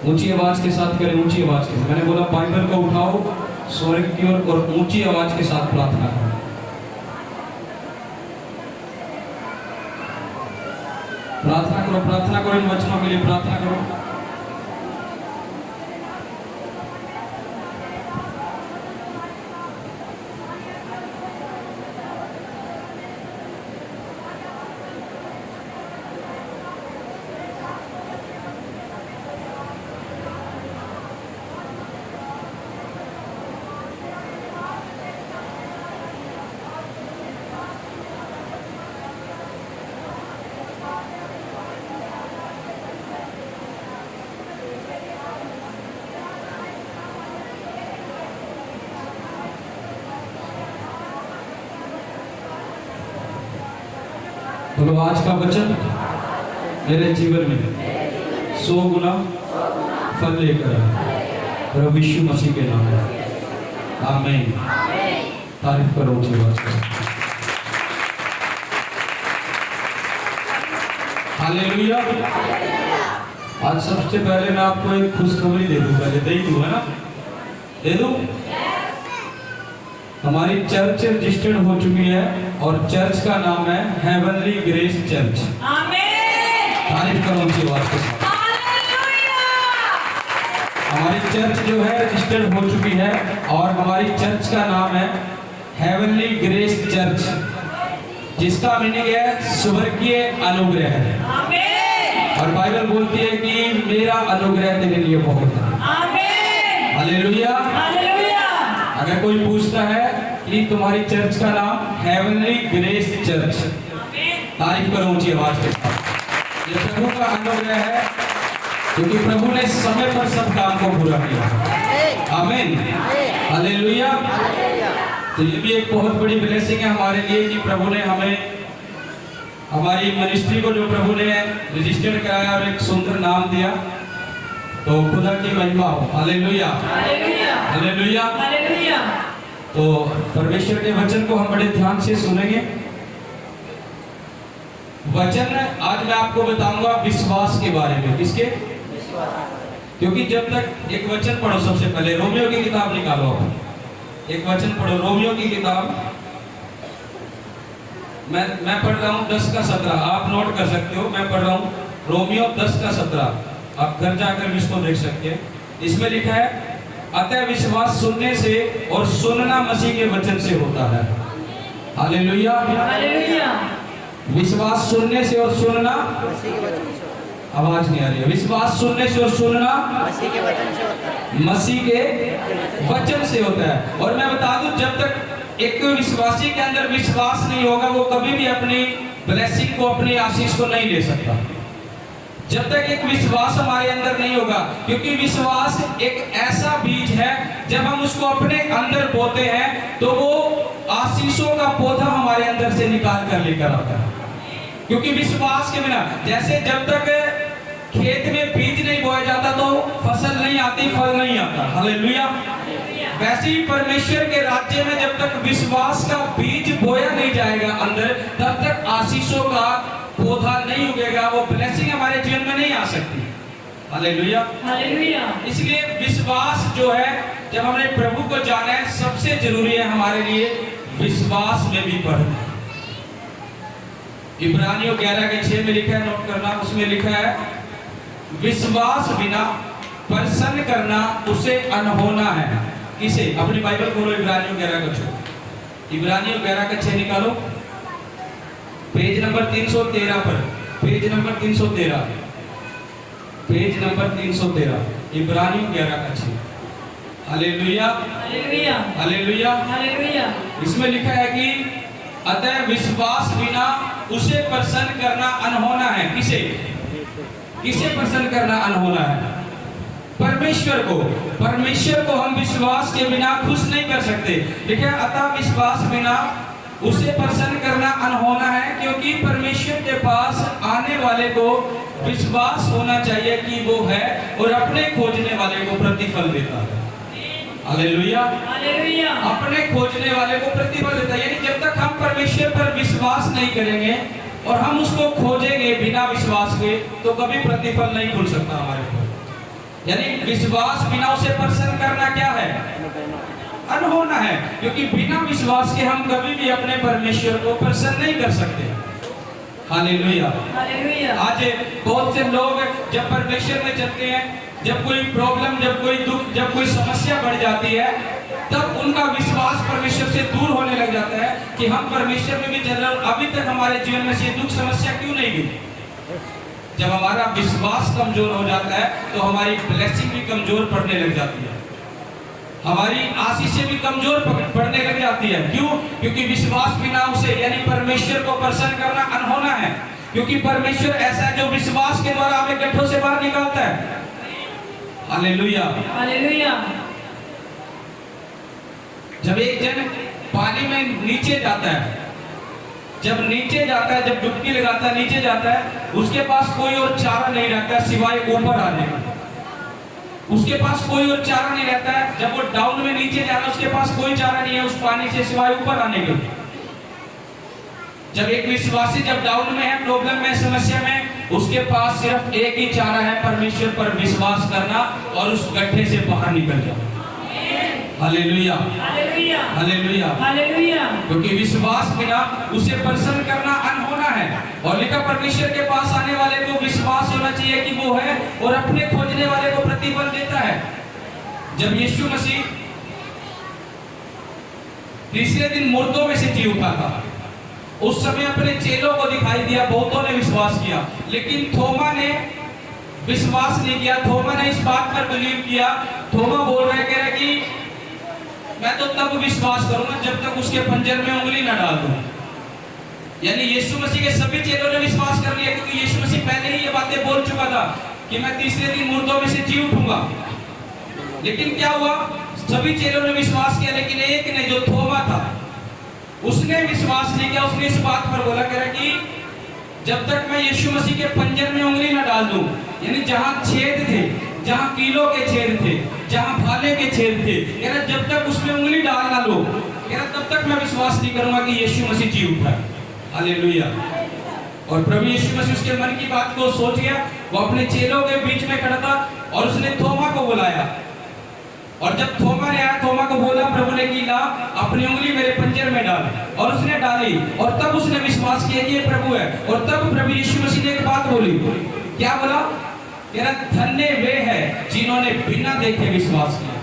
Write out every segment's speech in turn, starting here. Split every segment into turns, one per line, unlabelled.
ऊंची आवाज के साथ करें, ऊंची आवाज के साथ। मैंने बोला बाइबल को उठाओ स्वर्ग की ओर और ऊंची आवाज के साथ प्रार्थना करो। प्रार्थना करो, प्रार्थना करो, इन वचनों के लिए प्रार्थना करो। बोलो आज का वचन मेरे जीवन में 100 गुना फल लेकर आए, प्रभु यीशु मसीह के नाम में आमीन। तारीफ करो ऊंची आवाज से। हालेलुया। आज सबसे पहले मैं आपको एक खुशखबरी दे दूं, पहले दे दूं, है ना? दे दूं। हमारी चर्च रजिस्टर्ड हो चुकी है और चर्च का नाम है हेवनली ग्रेस चर्च। आमीन। तारीफ करो ऊंची आवाज के साथ। हमारी चर्च जो है रजिस्टर्ड हो चुकी है और हमारी चर्च का नाम है हेवनली ग्रेस चर्च, जिसका मीनिंग है स्वर्गीय अनुग्रह। आमीन। और बाइबल बोलती है कि मेरा अनुग्रह तेरे लिए बहुत है। आमीन। हालेलुया। अगर कोई पूछता है कि तुम्हारी चर्च का नाम हेवनली ग्रेस चर्च, तारीफ करो ऊंची आवाज के साथ। ये प्रभु का अनुग्रह है, क्योंकि प्रभु ने समय पर सब काम को पूरा किया। आमीन। हालेलुया। तो ये भी एक बहुत बड़ी ब्लेसिंग है हमारे लिए कि प्रभु ने हमें, हमारी मिनिस्ट्री को जो प्रभु ने रजिस्टर्ड कराया और एक सुंदर नाम दिया, तो खुदा की महिमा हो। हालेलुया। हालेलुया। तो परमेश्वर के वचन को हम बड़े ध्यान से सुनेंगे। वचन आज मैं आपको बताऊंगा विश्वास के बारे में। किसके? क्योंकि जब तक एक वचन पढ़ो, सबसे पहले रोमियो की किताब निकालो। आप एक वचन पढ़ो, रोमियो की किताब। मैं पढ़ रहा हूँ 10 का 17, आप नोट कर सकते हो। मैं पढ़ रहा हूँ रोमियो 10 का 17, आप घर जाकर इसको देख सकते हैं। इसमें लिखा है, अतः विश्वास सुनने से और सुनना मसीह के वचन से होता है। हालेलुया। विश्वास सुनने से और सुनना मसीह के वचन से होता है। आवाज नहीं आ रही है। विश्वास सुनने से और सुनना मसीह के वचन से होता है। मसीह के वचन से होता है। और मैं बता दूं, जब तक एक विश्वासी के अंदर विश्वास नहीं होगा, वो कभी भी अपनी ब्लेसिंग को, अपनी आशीष को नहीं ले सकता। जब तक एक विश्वास हमारे अंदर नहीं होगा, क्योंकि विश्वास एक ऐसा बीज है, जब हम उसको अपने अंदर बोते हैं तो वो आशीषों का पौधा हमारे अंदर से निकाल कर लेकर आता है। क्योंकि विश्वास के बिना, जैसे जब तक खेत में बीज नहीं बोया जाता तो फसल नहीं आती, फल नहीं आता। हालेलुया। वैसे ही परमेश्वर के राज्य में जब तक विश्वास का बीज बोया नहीं जाएगा अंदर, तब तक आशीषों का पौधा नहीं उगेगा, वो ब्लेसिंग हमारे जीवन में नहीं आ सकती। हालेलुया। हालेलुया। इसलिए विश्वास जो है, जब हमने प्रभु को जाना है, सबसे जरूरी है हमारे लिए विश्वास में भी बढ़ना। इब्रानियों 11 के 6 में लिखा है, नोट करना, उसमें लिखा है, विश्वास बिना प्रसन्न करना उसे अनहोना है। किसे? अपनी बाइबल खोलो, इब्रानियों 11 का 6। इब्रानियों 11 का 6 निकालो, पेज नंबर 313 पर, पेज नंबर 313, पेज नंबर 313, इब्रानियों 11 का 6। हालेलुया। हालेलुया। हालेलुया। हालेलुया। इसमें लिखा है कि अतः विश्वास बिना उसे प्रसन्न करना अनहोना है। किसे? किसे प्रसन्न करना अनहोना है? परमेश्वर को। परमेश्वर को हम विश्वास के बिना खुश नहीं कर सकते। ठीक है। अतः विश्वास बिना उसे प्रसन्न करना अनहोना है, क्योंकि परमेश्वर के पास आने वाले को विश्वास होना चाहिए कि वो है और अपने खोजने वाले को प्रतिफल देता है। हालेलुया। हालेलुया। अपने खोजने वाले को प्रतिफल देता है। यानी जब तक हम परमेश्वर पर विश्वास नहीं करेंगे और हम उसको खोजेंगे बिना विश्वास के, तो कभी प्रतिफल नहीं खुल सकता हमारे को। यानी विश्वास बिना उसे प्रसन्न करना क्या है? अनहोना है, क्योंकि बिना विश्वास के हम कभी भी अपने परमेश्वर को प्रसन्न नहीं कर सकते। हालेलुया। आज बहुत से लोग जब परमेश्वर में चलते हैं, जब कोई प्रॉब्लम, जब कोई दुख, जब कोई समस्या बढ़ जाती है, तब उनका विश्वास परमेश्वर से दूर होने लग जाता है कि हम परमेश्वर में भी चल रहे हैं, अभी तक हमारे जीवन में से दुख समस्या क्यों नहीं गई। जब हमारा विश्वास कमजोर हो जाता है तो हमारी ब्लेसिंग भी कमजोर पड़ने लग जाती है, हमारी आशीषें भी कमजोर पड़ने लग जाती है। क्यों? क्योंकि विश्वास बिना उसे यानी परमेश्वर को प्रसन्न करना अनहोना है, क्योंकि परमेश्वर ऐसा है जो विश्वास के द्वारा हमें गड्ढों से बाहर निकालता है। Hallelujah, hallelujah. जब एक जन पानी में नीचे जाता है, जब नीचे जाता है, जब डुबकी लगाता है, नीचे जाता है, उसके पास कोई और चारा नहीं रहता सिवाय ऊपर आने का। उसके पास कोई और चारा नहीं रहता है। जब वो डाउन में नीचे जा रहा है, उसके पास कोई चारा नहीं है उस पानी से सिवाय ऊपर आने के। जब एक विश्वासी जब डाउन में है, प्रॉब्लम में, समस्या में, उसके पास सिर्फ एक ही चारा है, परमेश्वर पर विश्वास करना और उस गड्ढे से बाहर निकल जाना। Hallelujah, hallelujah, hallelujah, hallelujah. क्योंकि विश्वास बिना उसे प्रसन्न करना अनहोना है। और लिखा, परमेश्वर के पास आने वाले को विश्वास होना चाहिए कि वो है और अपने खोजने वाले को प्रतिफल देता है। जब यीशु मसीह तीसरे दिन मुर्दों में से जी उठा था, उस समय अपने चेलों को दिखाई दिया, बहुतों ने विश्वास किया, लेकिन थोमा ने विश्वास नहीं किया। थोमा ने इस बात पर बिलीव किया। थोमा बोल रहा है, कह रहा कि मैं तो तब विश्वास करूंगा जब तक उसके पंजर में उंगली ना डाल दूं। यानी यीशु मसीह के सभी चेलों ने विश्वास कर लिया, क्योंकि यीशु मसीह पहले ही ये बातें बोल चुका था कि मैं तीसरे दिन मुर्दों में से जी उठूंगा। लेकिन क्या हुआ? सभी चेलों ने विश्वास किया, लेकिन एक ने, जो थोमा था, उसने विश्वास नहीं किया। उसने इस बात पर बोला, कह रहा कि जब तक मैं यीशु मसीह के पंजर में उंगली ना डाल दूं, यानी जहां छेद थे, जहां कीलों के छेद थे, जहां भाले के छेद थे, कह रहा जब तक उसमें उंगली डाल ना लो, कह रहा तब तक मैं विश्वास नहीं करूंगा कि यीशु मसीह जी उठा। हालेलुया। और प्रभु यीशु मसीह उसके मन की बात को सोच गया। वो अपने चेलों के बीच में खड़ा था और उसने थोमा को बुलाया। और जब थोमा ने आया, थोमा को बोला, प्रभु ने की, ला अपनी उंगली मेरे पंजर में डाल। और उसने डाली और तब उसने विश्वास किया कि ये प्रभु है। और तब प्रभु यीशु मसीह ने एक बात बोली। क्या बोला? कह रहा, धन्य वे हैं जिन्होंने बिना देखे विश्वास किया।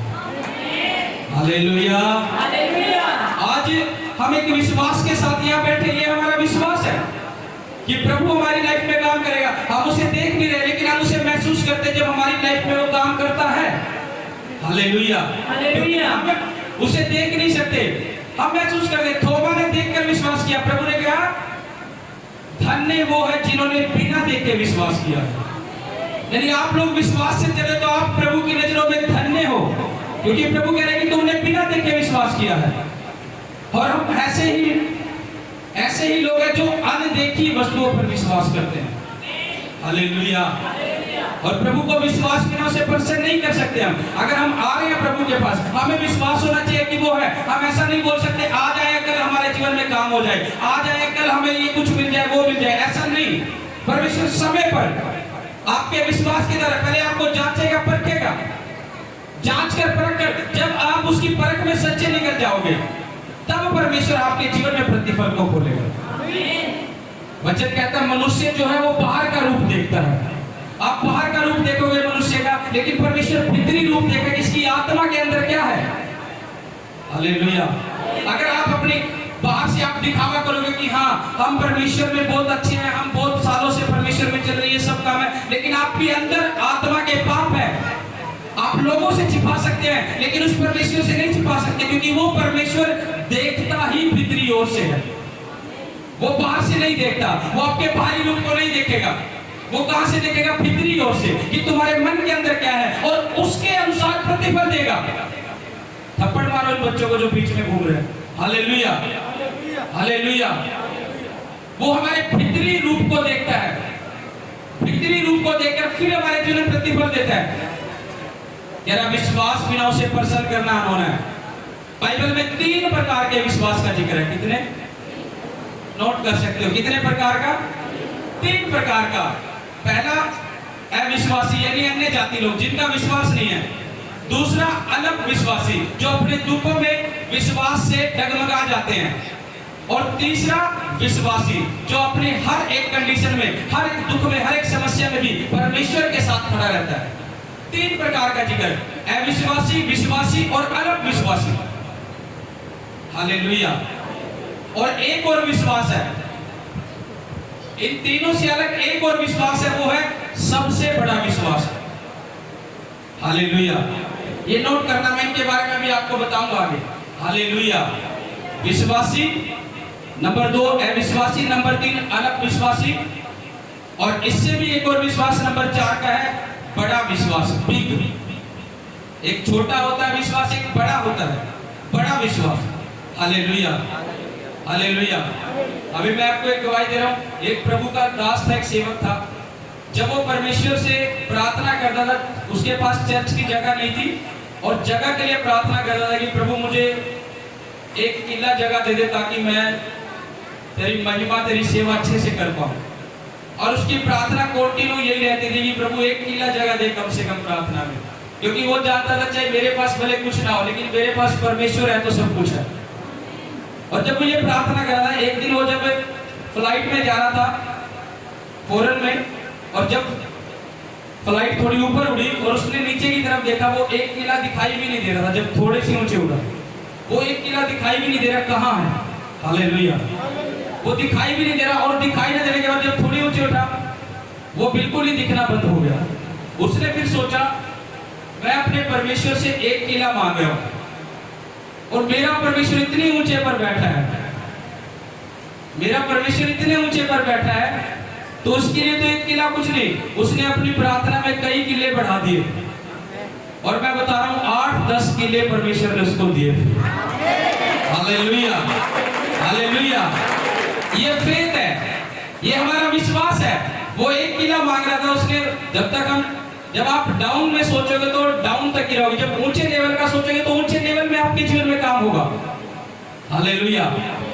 Hallelujah, hallelujah. आज हम एक विश्वास के साथ यहाँ बैठे, ये हमारा विश्वास है कि प्रभु हमारी लाइफ में काम करेगा। हम उसे देख नहीं रहे, लेकिन हम उसे महसूस करते जब हमारी लाइफ में वो काम करता है। Hallelujah, hallelujah. हम उसे देख नहीं सकते, हम महसूस करते। थोमा ने देखकर विश्वास किया। प्रभु ने कहा, धन्य वो है जिन्होंने बिना देखे विश्वास किया। यानी आप लोग विश्वास से चले तो आप प्रभु की नजरों में धन्य हो, क्योंकि प्रभु कह रहे हैं कि तुमने बिना देखे विश्वास किया है। और हम ऐसे ही लोग हैं जो अनदेखी वस्तुओं पर विश्वास करते हैं। हालेलुया। और प्रभु को विश्वास बिना उसे प्रसन्न नहीं कर सकते हम। अगर हम आ रहे हैं प्रभु के पास, हमें विश्वास होना चाहिए कि वो है। हम ऐसा नहीं बोल सकते आ जाए कल हमारे जीवन में काम हो जाए, आ जाए कल हमें ये कुछ मिल जाए, वो मिल जाए, ऐसा नहीं। परमेश्वर समय पर आपके विश्वास की तरह पहले आपको जांचेगा, परखेगा। जांच कर परख कर जब आप उसकी परख में सच्चे निकल जाओगे, तब परमेश्वर आपके जीवन में प्रतिफल को खोलेगा। वचन कहता है, मनुष्य जो है वो बाहर का रूप देखता है। आप बाहर का रूप देखोगे मनुष्य का, लेकिन परमेश्वर भीतरी रूप देखेगा, इसकी आत्मा के अंदर क्या है। हालेलुया। अगर आप अपनी बाहर से आप दिखावा करोगे कि हाँ हम परमेश्वर में बहुत अच्छे हैं, हम बहुत सालों से परमेश्वर में चल रहे हैं, ये सब काम है, लेकिन आपके अंदर आत्मा के पाप है। आप लोगों से छिपा सकते हैं, लेकिन उस परमेश्वर से नहीं छिपा सकते, क्योंकि वो परमेश्वर देखता ही भीतरी ओर से है। वो बाहर से नहीं देखता, वो आपके बाहरी रूप को नहीं देखेगा। वो कहां से देखेगा? भीतरी ओर से, कि तुम्हारे मन के अंदर क्या है, और उसके अनुसार प्रतिफल देगा। थप्पड़ मारो इन बच्चों को जो बीच में घूम रहे हैं। Hallelujah, hallelujah. वो हमारे भीतरी रूप को देखता है, भीतरी रूप को देखकर फिर हमारे जीवन में प्रतिफल देता है। यार विश्वास बिना उसे प्रसन्न करना अनहोना है। बाइबल में 3 प्रकार के विश्वास का जिक्र है। कितने? नोट कर सकते हो। कितने प्रकार का? 3 प्रकार का। पहला अविश्वासी यानी अन्य जाति लोग जिनका विश्वास नहीं है। दूसरा अलग विश्वासी जो अपने दुखों में विश्वास से डगमगा जाते हैं। और तीसरा विश्वासी जो अपने हर एक कंडीशन में, हर एक दुख में, हर एक समस्या में भी परमेश्वर के साथ खड़ा रहता है। 3 प्रकार का जिक्र, अविश्वासी, विश्वासी और अलग विश्वासी। हालेलुया। और एक और विश्वास है, इन तीनों से अलग एक और विश्वास है, वो है सबसे बड़ा विश्वास। हालेलुया। ये नोट करना, मैं इनके बारे में भी आपको बताऊंगा आगे। हालेलुया। विश्वासी नंबर 2, अविश्वासी नंबर 3, अलग विश्वासी। और इससे भी एक और विश्वास नंबर 4 का है बड़ा विश्वास, बिग। एक छोटा होता है विश्वास, एक बड़ा होता है बड़ा विश्वास। Hallelujah, hallelujah. अभी मैं आपको एक गवाही दे रहा हूँ। एक प्रभु का दास था, एक सेवक था। जब वो परमेश्वर से प्रार्थना करता था, उसके पास चर्च की जगह नहीं थी और जगह के लिए प्रार्थना करता था कि प्रभु मुझे एक किला जगह दे दे ताकि मैं तेरी महिमा, तेरी सेवा अच्छे से कर पाऊँ। और उसकी प्रार्थना कंटिन्यू यही रहती थी कि प्रभु एक किला जगह दे कम से कम प्रार्थना में, क्योंकि वो जानता था चाहे मेरे पास भले कुछ ना हो लेकिन मेरे पास परमेश्वर है तो सब कुछ है। और जब मुझे प्रार्थना कर रहा था, एक दिन वो जब फ्लाइट में जा रहा था फॉरेन में, और जब फ्लाइट थोड़ी ऊपर उड़ी और उसने नीचे की तरफ देखा, वो एक किला दिखाई भी नहीं दे रहा था। जब थोड़े से ऊंचे उड़ा, वो एक किला दिखाई भी नहीं दे रहा, कहाँ है। हालेलुया। वो दिखाई भी नहीं दे रहा, और दिखाई न देने के बाद जब थोड़ी ऊंचे उठा, वो बिल्कुल ही दिखना बंद हो गया। उसने फिर सोचा मैं अपने परमेश्वर से एक किला मांग रहा हूं और मेरा परमेश्वर इतने ऊंचे पर बैठा है, मेरा परमेश्वर इतने ऊंचे पर बैठा है, तो उसके लिए तो एक किला कुछ नहीं, उसने अपनी प्रार्थना में कई किले बढ़ा दिए। और मैं बता रहा हूं 8-10 किले परमेश्वर ने उसको दिए थे। Hallelujah, hallelujah. ये फेथ है, ये हमारा विश्वास है। वो एक किला मांग रहा था, उसने जब आप डाउन में सोचोगे तो डाउन तक ही रहोगे, जब ऊंचे लेवल का सोचोगे तो ऊंचे लेवल में आपके जीवन में काम होगा। हालेलुया।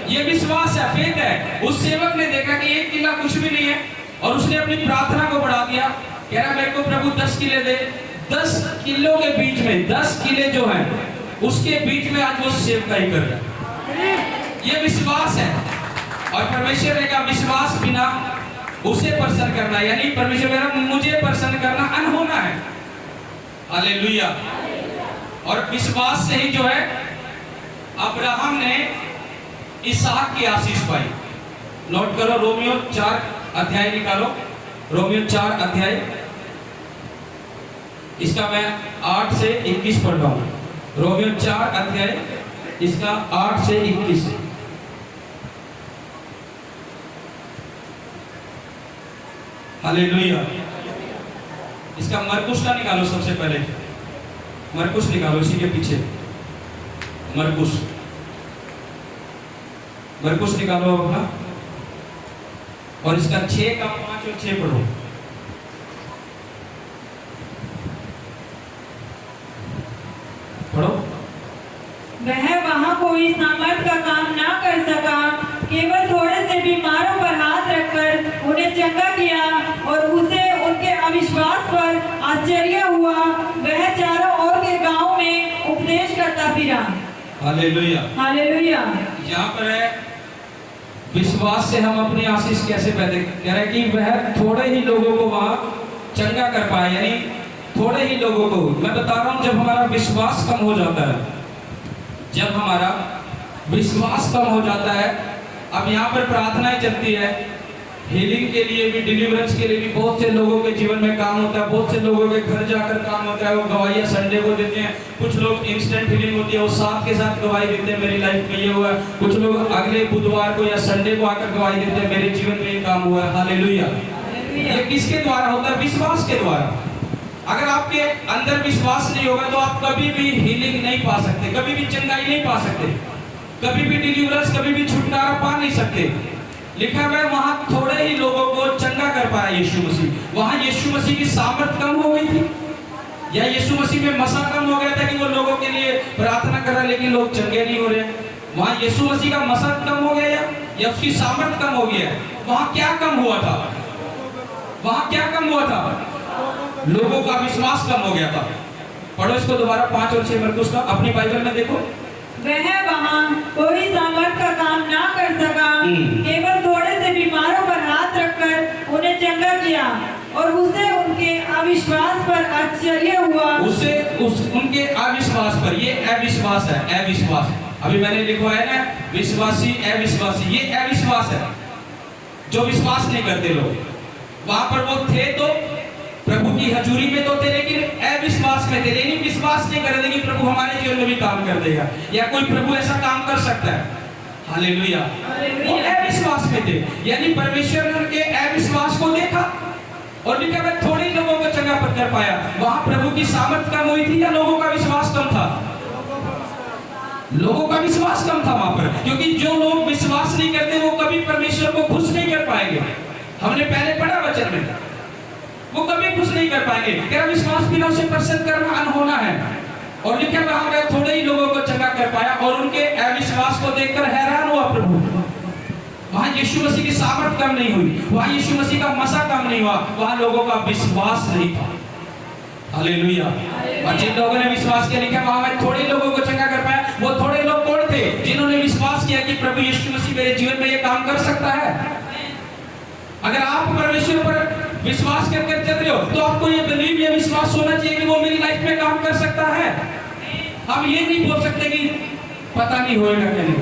ये विश्वास है, फेथ है। उस सेवक ने देखा कि एक किला कुछ भी नहीं है और उसने अपनी प्रार्थना को बढ़ा दिया। कह रहा मेरे को प्रभु 10 किले दे। 10 किलों के बीच में 10 किले जो हैं उसके बीच में आज वो सेवकाई कर रहा है। ये विश्वास है। और परमेश्वर ने कहा विश्वास बिना उसे प्रसन्न करना, यानी परमेश्वर कह रहा मुझे प्रसन्न करना अनहोना है। हालेलुया। और विश्वास से ही जो है अब्राहम ने इसहाक की आशीष पाई। नोट करो, रोमियो 4 अध्याय निकालो, रोमियो 4 अध्याय, इसका मैं 8 से 21 पढ़ रहा हूं। रोमियो 4 अध्याय, इसका 8 से 21। हालेलुया। इसका मरकुस का निकालो, सबसे पहले मरकुस निकालो, इसी के पीछे मरकुस निकालो अपना, और इसका 6 का 5 और 6 पढ़ो। पढ़ो।
वह वहां कोई सामर्थ का काम ना कर सका, केवल थोड़े से बीमारों पर हाथ रखकर उन्हें चंगा किया, और उसे उनके अविश्वास पर आश्चर्य हुआ। वह चारों ओर के गांव में उपदेश करता फिरा।
Hallelujah,
hallelujah.
यहाँ पर है विश्वास से हम अपनी आशीष कैसे पैदा कह रहे हैं कि वह थोड़े ही लोगों को वहां चंगा कर पाए, यानी थोड़े ही लोगों को। मैं बता रहा हूं जब हमारा विश्वास कम हो जाता है, जब हमारा विश्वास कम हो जाता है, अब यहाँ पर प्रार्थनाएं चलती है हीलिंग के लिए भी, डिलीवरेंस के लिए भी। बहुत से लोगों के जीवन में काम होता है, बहुत से लोगों के घर जाकर काम होता है। वो गवाहियाँ संडे को देते हैं। कुछ लोग इंस्टेंट हीलिंग होती है वो साथ के साथ गवाही देते हैं, मेरी लाइफ में ये हुआ। कुछ लोग अगले बुधवार को या संडे को आकर गवाही देते हैं, मेरे जीवन में ये काम हुआ है। हालेलुया। ये किसके द्वारा होता है? विश्वास के द्वारा। अगर आपके अंदर विश्वास नहीं होगा तो आप कभी भी हीलिंग नहीं पा सकते, कभी भी चंगाई नहीं पा सकते, कभी भी डिलीवरेंस, कभी भी छुटकारा पा नहीं सकते। लिखा हुआ है वहां थोड़े ही लोगों को चंगा कर पाया यीशु मसीह। वहां यीशु मसीह की सामर्थ कम हो गई थी, या यीशु मसीह में मसा कम हो गया था कि वो लोगों के लिए प्रार्थना कर रहा लेकिन लोग चंगे नहीं हो रहे। वहां यीशु मसीह का मसा कम हो गया या उसकी सामर्थ कम हो गया? वहां क्या कम हुआ था? वहां क्या कम हुआ था? लोगों का विश्वास कम हो गया था। पढ़ो इसको दोबारा 5 और 6 मरकुस का अपनी बाइबल में देखो।
वह वहाँ कोई सामर्थ का काम ना कर सका, केवल थोड़े से बीमारों पर हाथ रखकर उन्हें चंगा किया और उसे उनके अविश्वास पर आश्चर्य हुआ।
उनके अविश्वास पर, ये अविश्वास है, अविश्वास। अभी मैंने लिखवाया ना विश्वासी अविश्वासी, ये अविश्वास है जो विश्वास नहीं करते लोग। वहां पर वो थे तो प्रभु की हजूरी में तो थे, लेकिन अविश्वास में थे, लेकिन विश्वास नहीं कर रहे कि प्रभु हमारे जीवन में भी काम कर देगा या कोई प्रभु ऐसा काम कर सकता है। हालेलुया। वो अविश्वास में थे, यानी परमेश्वर ने उनके अविश्वास को देखा और लिखा मैं थोड़े ही लोगों को चंगा कर पाया। वहां प्रभु की सामर्थ कम हुई थी या लोगों का विश्वास कम था? लोगों का विश्वास कम था वहां पर, क्योंकि जो लोग विश्वास नहीं करते वो कभी परमेश्वर को खुश नहीं कर पाएंगे। हमने पहले पढ़ा वचन में, वो कभी खुश नहीं कर पाएंगे। क्या विश्वास बिना उसे प्रसन्न करना अनहोना है। और लिखा वहां मैं थोड़े ही लोगों को चंगा कर पाया और उनके अविश्वास को देखकर हैरान हुआ प्रभु। वहां यीशु मसीह की सामर्थ कम नहीं हुई, वहां यीशु मसीह का मसा कम नहीं हुआ, वहां लोगों का विश्वास नहीं था। हालेलुया। और जिन लोगों ने विश्वास किया, लिखा वहां मैं थोड़े लोगों को चंगा कर पाया। वो थोड़े लोग कौन थे? जिन्होंने विश्वास किया कि प्रभु यीशु मसीह मेरे जीवन में ये काम कर सकता है। अगर आप परमेश्वर पर विश्वास करके चल रहे हो तो आपको ये बिलीव, ये विश्वास होना चाहिए कि वो मेरी लाइफ में काम कर सकता है। हम ये नहीं बोल सकते कि पता नहीं होएगा क्या नहीं,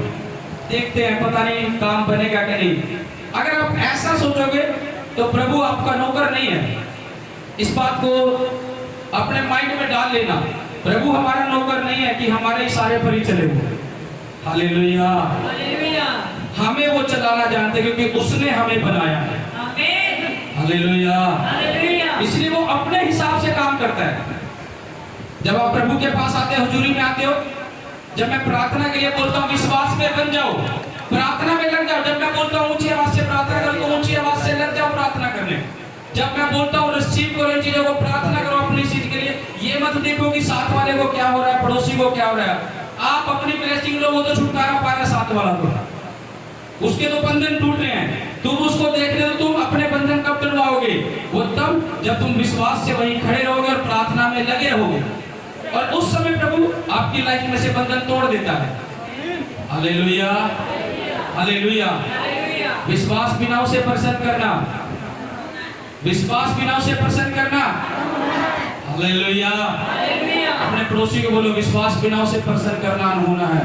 देखते हैं पता नहीं काम बनेगा क्या नहीं। अगर आप ऐसा सोचोगे तो प्रभु आपका नौकर नहीं है। इस बात को अपने माइंड में डाल लेना, प्रभु हमारा नौकर नहीं है कि हमारे इशारे पर ही चले वो। हालेलुया। हमें वो चलाना जानते क्योंकि उसने हमें बनाया है। हालेलुया। इसलिए वो अपने हिसाब से काम करता है। जब आप प्रभु के पास आते हो, हजूरी में आते हो, जब मैं प्रार्थना के लिए बोलता हूँ विश्वास में बन जाओ, प्रार्थना में लग जाओ। जब मैं बोलता हूँ ऊंची आवाज से प्रार्थना करो तो ऊंची आवाज से लग जाओ प्रार्थना करने। जब मैं बोलता हूँ रिसीव करो इन चीजों को, प्रार्थना करो अपनी चीज के लिए। ये मत देखो कि साथ वाले को क्या हो रहा है, पड़ोसी को क्या हो रहा है। आप अपनी ब्लेसिंग लो, वो तो छुटकारा पा रहा है साथ वाला को, उसके तो बंधन टूट रहे हैं। तुम उसको देख रहे हो, तुम अपने बंधन कब टूटवाओगे? वो तब जब तुम विश्वास से वहीं खड़े रहोगे और प्रार्थना में लगे रहोगे, और उस समय प्रभु आपकी लाइफ में से बंधन तोड़ देता है। हालेलुया। हालेलुया। विश्वास बिना उसे प्रसन्न करना, विश्वास बिना उसे प्रसन्न करना। हालेलुया। अपने पड़ोसी को बोलो विश्वास बिना उसे प्रसन्न करना अनहोना है।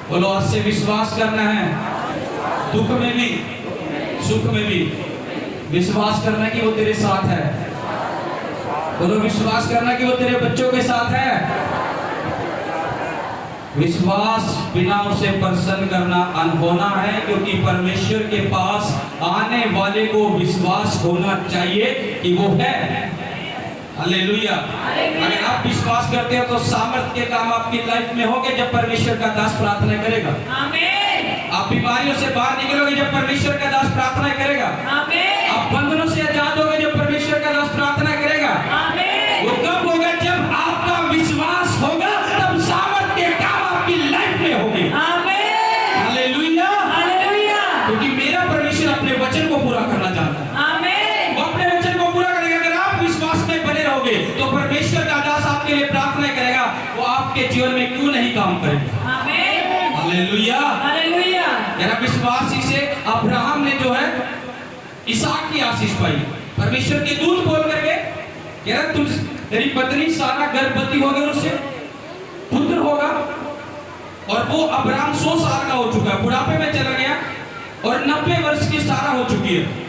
बोलो आज से विश्वास करना है, दुख में भी सुख में भी विश्वास करना कि वो तेरे साथ है। बोलो विश्वास करना कि वो तेरे बच्चों के साथ है। विश्वास बिना उसे प्रसन्न करना अनहोना है, क्योंकि परमेश्वर के पास आने वाले को विश्वास होना चाहिए कि वो है। हालेलुया। अगर आप विश्वास करते हो तो सामर्थ के काम आपकी लाइफ में होंगे जब परमेश्वर का दास प्रार्थना करेगा। आमीन। आप बीमारियों से बाहर निकलोगे जब परमेश्वर का दास प्रार्थना करेगा। आमीन। आप बंधनों से आजाद होगे जब परमेश्वर का दास प्रार्थना करेगा। आमीन। वो कब होगा? जब आपका विश्वास होगा, तब सामर्थ के काम आपकी लाइफ में होंगे। आमीन। हालेलुया। हालेलुया। क्योंकि मेरा परमेश्वर अपने वचन को पूरा करना चाहता है। आमीन। वो अपने वचन को पूरा करेगा। अगर आप विश्वास में बने रहोगे तो परमेश्वर का दास आपके लिए प्रार्थना करेगा, वो आपके जीवन में क्यों नहीं काम करेगा। आमीन। हालेलुया। हालेलुया। जरा विश्वास से अब्राहम ने जो है इसहाक की आशीष पाई। परमेश्वर के दूत बोल करके कह रहा तुझ तेरी पत्नी सारा गर्भवती होगी और उससे पुत्र होगा। और वो अब्राहम 100 साल का हो चुका है, बुढ़ापे में चला गया और 90 वर्ष की सारा हो चुकी है।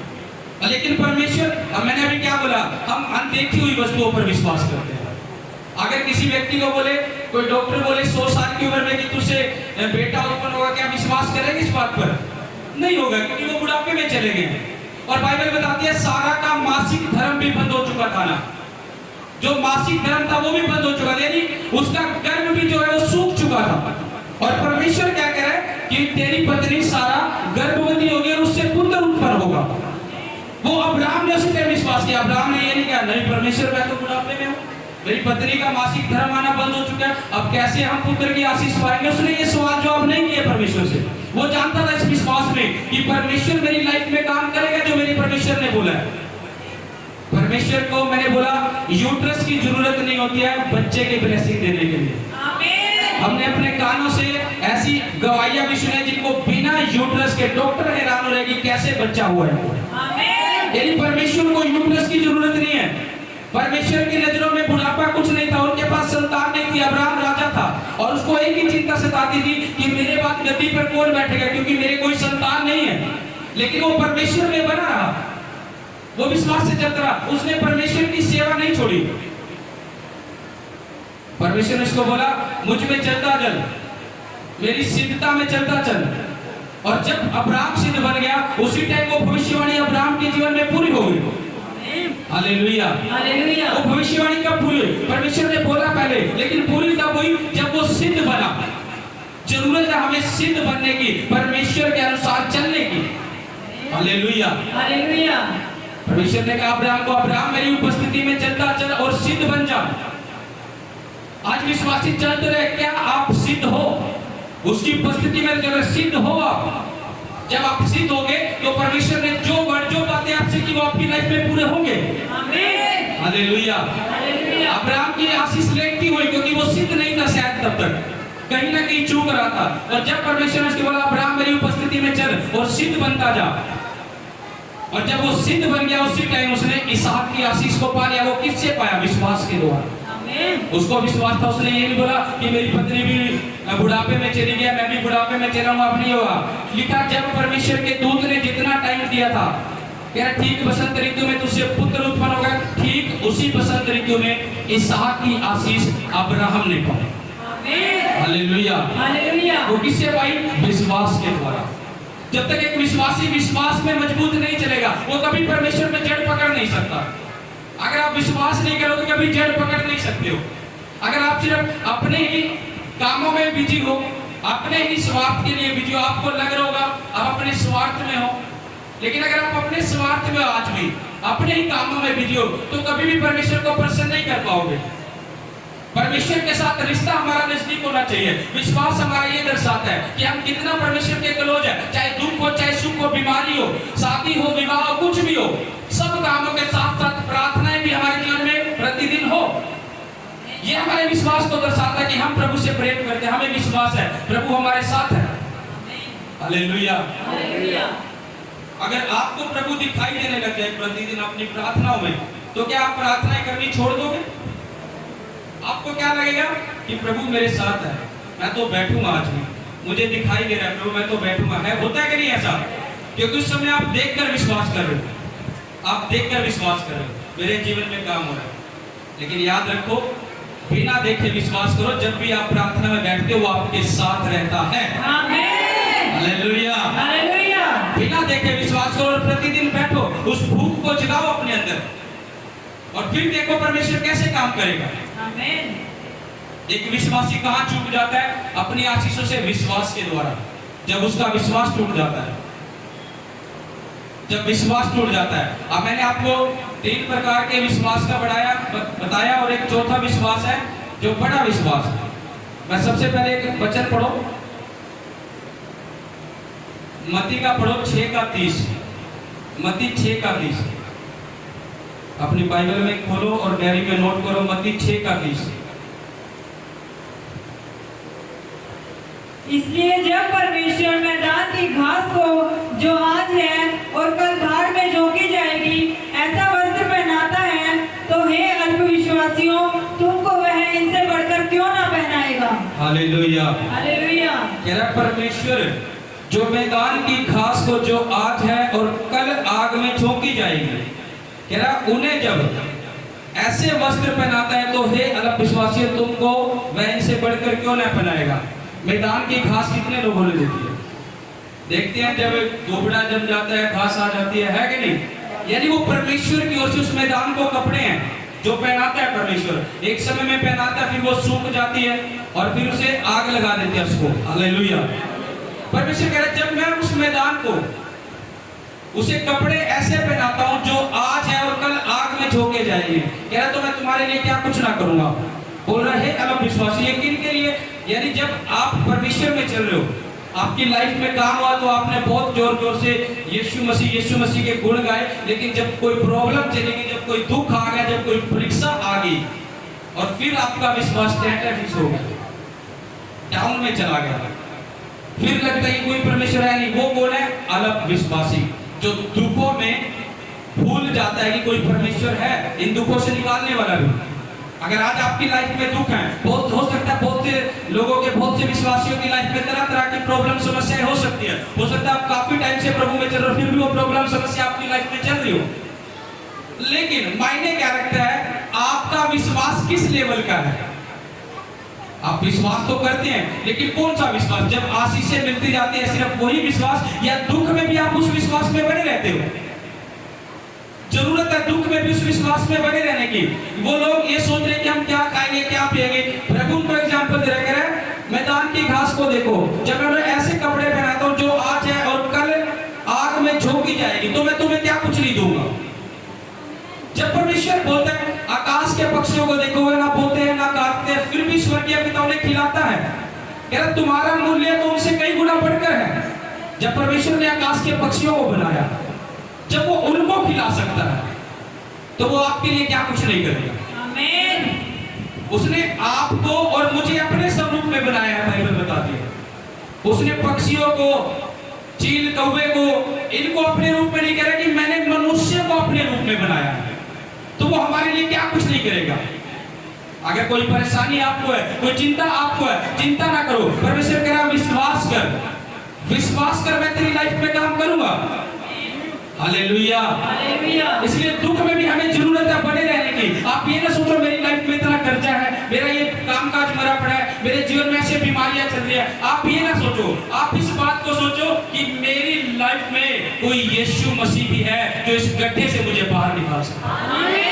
लेकिन परमेश्वर, मैंने अभी क्या बोला, हम अनदेखी हुई वस्तुओं पर विश्वास करते हैं। अगर किसी व्यक्ति को बोले, कोई डॉक्टर बोले 100 साल की उम्र में कि तुझसे बेटा उत्पन्न होगा, क्या विश्वास करेंगे इस बात पर? नहीं होगा, क्योंकि वो बुढ़ापे में चले गए। और बाइबल बताती है सारा का मासिक धर्म भी बंद हो चुका था ना, जो मासिक धर्म था वो भी बंद हो चुका था, यानी उसका गर्भ भी जो है वो सूख चुका था। और परमेश्वर क्या कह रहा है कि तेरी पत्नी सारा गर्भवती होगी और उससे पुत्र उत्पन्न होगा। वो अब्राहम ने उससे विश्वास किया। अब्राहम ने ये नहीं कहा नहीं परमेश्वर मैं तो बुढ़ापे में हूँ, मेरी पत्नी का मासिक धर्म आना बंद हो चुका है, अब कैसे हम पुत्र की आशीष पाएंगे। उसने ये सवाल जवाब नहीं किया परमेश्वर से। वो जानता था इस विश्वास में कि परमेश्वर मेरी लाइफ में काम करेगा जो मेरे परमेश्वर ने बोला है। परमेश्वर को मैंने बोला यूट्रस की जरूरत नहीं होती है बच्चे की ब्लेसिंग देने के लिए।
आमीन।
हमने अपने कानों से ऐसी गवाहियां भी सुनी जिनको बिना यूट्रस के डॉक्टर हैरान हो रहे कि कैसे बच्चा हुआ है।
आमीन।
यानी परमेश्वर को यूट्रस की जरूरत नहीं है। परमेश्वर की नजरों में बुढ़ापा कुछ नहीं था, उनके पास संतान नहीं थी। अब्राहम राजा था और उसको एक ही चिंता सताती थी कि मेरे बाद गद्दी पर कौन बैठेगा, क्योंकि मेरे कोई संतान नहीं है। लेकिन वो परमेश्वर में बना रहा, वो विश्वास से चलता रहा, उसने परमेश्वर की सेवा नहीं छोड़ी। परमेश्वर ने उसको बोला मुझ में चलता चल, मेरी सिद्धता में चलता चल। और जब अब्राहम सिद्ध बन गया उसी टाइम वो भविष्यवाणी अब्राहम के जीवन में पूरी हो गई। हालेलुया।
हालेलुया।
वो भविष्यवाणी कब पूरी हुई? परमेश्वर ने बोला पहले, लेकिन पूरी तब हुई जब वो सिद्ध बना। जरूरत है हमें सिद्ध बनने की, परमेश्वर के अनुसार चलने की। हालेलुया।
हालेलुया।
परमेश्वर ने कहा अब्राहम को, अब्राहम मेरी उपस्थिति में चलता चल और सिद्ध बन जा। आज विश्वासी चलते रहे, क्या आप सिद्ध हो? उसकी उपस्थिति में चलो, सिद्ध हो आप। जब आप सिद्ध होगे तो परमेश्वर ने जो बातें आपसे की वो आपकी लाइफ में पूरे होंगे।
आमीन।
हालेलुया।
हालेलुया।
अब्राहम की आशीष लेट की हुई क्योंकि वो सिद्ध नहीं था, शायद तब तक कहीं ना कहीं चूक रहा था। और जब परमेश्वर ने उसको बोला अब्राहम मेरी उपस्थिति में चल और सिद्ध बनता जा, और जब वो सिद्ध बन गया उसी टाइम उसने इसहाक की आशीष को पा लिया। वो किससे पाया? विश्वास के द्वारा। उसको विश्वास था, उसने ये नहीं बोला कि मेरी पत्नी भी बुढ़ापे में चली गया, मैं भी बुढ़ापे में चलाऊंगा, अब नहीं होगा। लिखा जब परमेश्वर के दूत ने जितना टाइम दिया था, कह रहा ठीक बसंत ऋतु में तुझसे पुत्र उत्पन्न होगा, ठीक उसी बसंत ऋतु में इसहाक की आशीष अब्राहम ने पाई। हालेलुया।
हालेलुया।
वो किससे पाई? विश्वास के द्वारा। जब तक एक विश्वासी विश्वास में मजबूत नहीं चलेगा वो कभी परमेश्वर में जड़ पकड़ नहीं सकता। अगर आप विश्वास नहीं करोगे कभी जड़ पकड़ नहीं सकते हो। अगर आप सिर्फ अपने ही कामों में बिजी हो, अपने ही स्वार्थ के लिए बिजी हो, आपको लग रहा होगा आप अपने स्वार्थ में हो, लेकिन अगर आप अपने स्वार्थ में आज भी अपने ही कामों में बिजी हो तो कभी भी परमेश्वर को प्रसन्न नहीं कर पाओगे। परमेश्वर के साथ रिश्ता हमारा नजदीक होना चाहिए। विश्वास हमारा ये दर्शाता है कि हम कितना परमेश्वर के क्लोज है। चाहे दुख हो, चाहे सुख हो, बीमारी हो, शादी हो, विवाह हो, कुछ भी हो, सब कामों के साथ साथ प्रार्थनाएं भी हमारे जीवन में प्रतिदिन हो। ये हमारे विश्वास को दर्शाता है कि हम प्रभु से प्रेम करते हैं, हमें विश्वास है प्रभु हमारे साथ है। हालेलुया।
हालेलुया।
अगर आपको प्रभु दिखाई देने लग जाए प्रतिदिन अपनी प्रार्थनाओं में, तो क्या आप प्रार्थनाएं करनी छोड़ दोगे? आपको क्या लगेगा कि प्रभु मेरे साथ है, मैं तो बैठूंगा, आज भी मुझे दिखाई दे रहा है प्रभु, मैं तो बैठूंगा। है होता है कि नहीं ऐसा? क्योंकि उस समय आप देखकर विश्वास कर रहे हो, आप देखकर विश्वास कर रहे हो मेरे जीवन में काम हो रहा है। लेकिन याद रखो, बिना देखे विश्वास करो। जब भी आप प्रार्थना में बैठते हो वो आपके साथ रहता है।
आमीन।
हालेलुया।
हालेलुया।
बिना देखे विश्वास करो और प्रतिदिन बैठो, उस भूख को जगाओ अपने अंदर, और फिर देखो परमेश्वर कैसे काम करेगा।
आमीन।
एक विश्वासी कहां चूक जाता है? अपनी आशीषों से, विश्वास के द्वारा। जब उसका विश्वास टूट जाता है, जब विश्वास टूट जाता है। अब मैंने आपको 3 प्रकार के विश्वास का बताया और एक चौथा विश्वास है जो बड़ा विश्वास है। मैं सबसे पहले एक वचन पढ़ो, मत्ती का पढ़ो 6:30। मत्ती 6:30 अपनी बाइबल में खोलो और डायरी में नोट करो। मत्ती 6:30।
इसलिए जब परमेश्वर मैदान की घास को जो आज है और कल भाड़ में झोंकी जाएगी ऐसा वस्त्र पहनाता है, तो हे अल्पविश्वासियों, तुमको वह इनसे बढ़कर क्यों ना पहनाएगा।
हालेलुया।
हालेलुया।
कह रहा परमेश्वर जो मैदान की घास को जो आज है और कल आग में झोंकी जाएगी, कह रहा उन्हें जब ऐसे वस्त्र पहनाता है तो हे अल्पविश्वासियों, तुमको वह इनसे बढ़कर क्यों ना पहनाएगा। मैदान की घास कितने लोगों ने देखी है? देखते हैं जब दोबड़ा जम जाता है, घास आ जाती है कि नहीं? यानी वो परमेश्वर की ओर से उस मैदान को कपड़े हैं जो पहनाता है परमेश्वर। एक समय में पहनाता है, फिर वो सूख जाती है और फिर उसे आग लगा देते हैं उसको। हालेलुया। परमेश्वर कह रहा है जब मैं उस मैदान को, उसे कपड़े ऐसे पहनाता हूं जो आज है और कल आग में झोंके जाएंगे, कह रहा तो मैं तुम्हारे लिए क्या कुछ ना करूंगा। बोल रहा है अल्पविश्वासी, ये किन के लिए? यानी जब आप परमेश्वर में चल रहे हो, आपकी लाइफ में काम हुआ तो आपने बहुत जोर जोर से यीशु मसीह के गुण गाए, लेकिन जब कोई प्रॉब्लम चली गई, जब कोई दुख आ गया, जब कोई परीक्षा आ गई और फिर आपका विश्वास टेंटरिस हो गया, डाउन में चला गया, फिर लगता है कि कोई परमेश्वर है नहीं। वो कौन है? अलग विश्वासी, जो दुखों में भूल जाता है कि कोई परमेश्वर है, इन दुखों से निकालने वाला भी। अगर आज आपकी लाइफ में दुख है, बहुत हो सकता है बहुत से लोगों के, बहुत से विश्वासियों की लाइफ में तरह तरह की प्रॉब्लम समस्याएं हो सकती है। हो सकता है आप काफी टाइम से प्रभु में चल रहे हो, फिर भी वो प्रॉब्लम समस्या आपकी लाइफ में चल रही हो। लेकिन मायने क्या रखता है? आपका विश्वास किस लेवल का है? आप विश्वास तो करते हैं, लेकिन कौन सा विश्वास? जब आशीषें मिलती जाती है सिर्फ वही विश्वास, या दुख में भी आप उस विश्वास में बने रहते हो? जरूरत है दुख में भी उस विश्वास में बने रहने की। वो लोग ये सोच रहे कि हम क्या खाएंगे, क्या पिएंगे। प्रभु को एग्जांपल दे रहे हैं, मैदान की घास को देखो, जब मैं ऐसे कपड़े पहनाता हूं जो आज है और कल आग में झोंकी जाएगी, तो मैं तुम्हें क्या कुछ नहीं दूंगा। जब परमेश्वर बोलता है आकाश के पक्षियों को देखो, वे ना बोते हैं ना काटते हैं, फिर भी स्वर्गीय पिता उन्हें खिलाता है। कह रहा तुम्हारा मूल्य तो उनसे कई गुना बढ़कर है। जब परमेश्वर ने आकाश के पक्षियों को बनाया, जब वो उनको खिला सकता है, तो वो आपके लिए क्या कुछ नहीं करेगा। आमीन। उसने आपको और मुझे अपने स्वरूप में बनाया है, बाइबल बताती है। उसने पक्षियों को, चील, कौवे को, इनको अपने रूप में नहीं कह रहा कि मैंने मनुष्य को अपने रूप में बनाया है, तो वो हमारे लिए क्या कुछ नहीं करेगा। अगर कोई परेशानी आपको है, कोई चिंता आपको है, चिंता ना करो। परमेश्वर कह रहा विश्वास कर, विश्वास कर, मैं तेरी लाइफ में काम करूंगा। Hallelujah, hallelujah. इसलिए दुख में भी हमें जरूरत है बने रहने की। आप ये ना सोचो मेरी लाइफ में इतना कर्जा है, मेरा ये कामकाज मरा पड़ा है, मेरे जीवन में ऐसे बीमारियां चल रही है। आप ये ना सोचो, आप इस बात को सोचो कि मेरी लाइफ में कोई यीशु मसीह भी है जो इस गड्ढे से मुझे बाहर निकाल सकता है।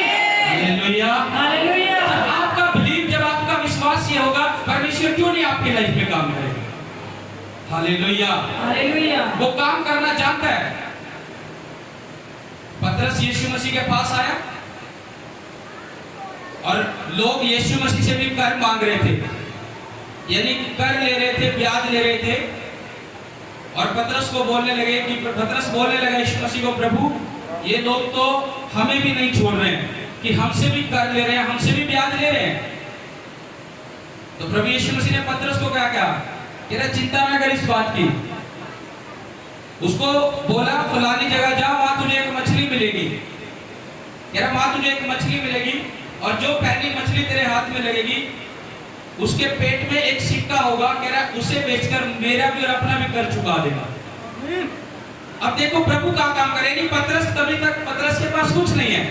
Hallelujah, hallelujah. जब आपका बिलीव, जब आपका विश्वास ये होगा, परमेश्वर क्यों नहीं आपकी लाइफ में काम करेगा। Hallelujah, hallelujah. वो काम करना जानता है। पतरस यीशु मसीह के पास आया और लोग यीशु मसीह से भी कर मांग रहे थे, यानी कर ले रहे थे, ब्याज ले रहे थे। और पतरस को बोलने लगे कि पतरस बोलने लगा यीशु मसीह को, प्रभु ये लोग तो हमें भी नहीं छोड़ रहे हैं कि हमसे भी कर ले रहे हैं, हमसे भी ब्याज ले रहे हैं। तो प्रभु यीशु मसीह ने पतरस को क्या कहा? कह रहा चिंता ना कर इस बात की। उसको बोला फलानी जगह जा, वहां तुझे एक मछली मिलेगी। कह रहा वहां तुझे एक मछली मिलेगी और जो पहली मछली तेरे हाथ में लगेगी उसके पेट में एक सिक्का होगा। कह रहा उसे बेचकर मेरा भी और अपना भी कर चुका देगा। अब देखो प्रभु का काम करेगी। पतरस, तभी तक पतरस के पास कुछ नहीं है,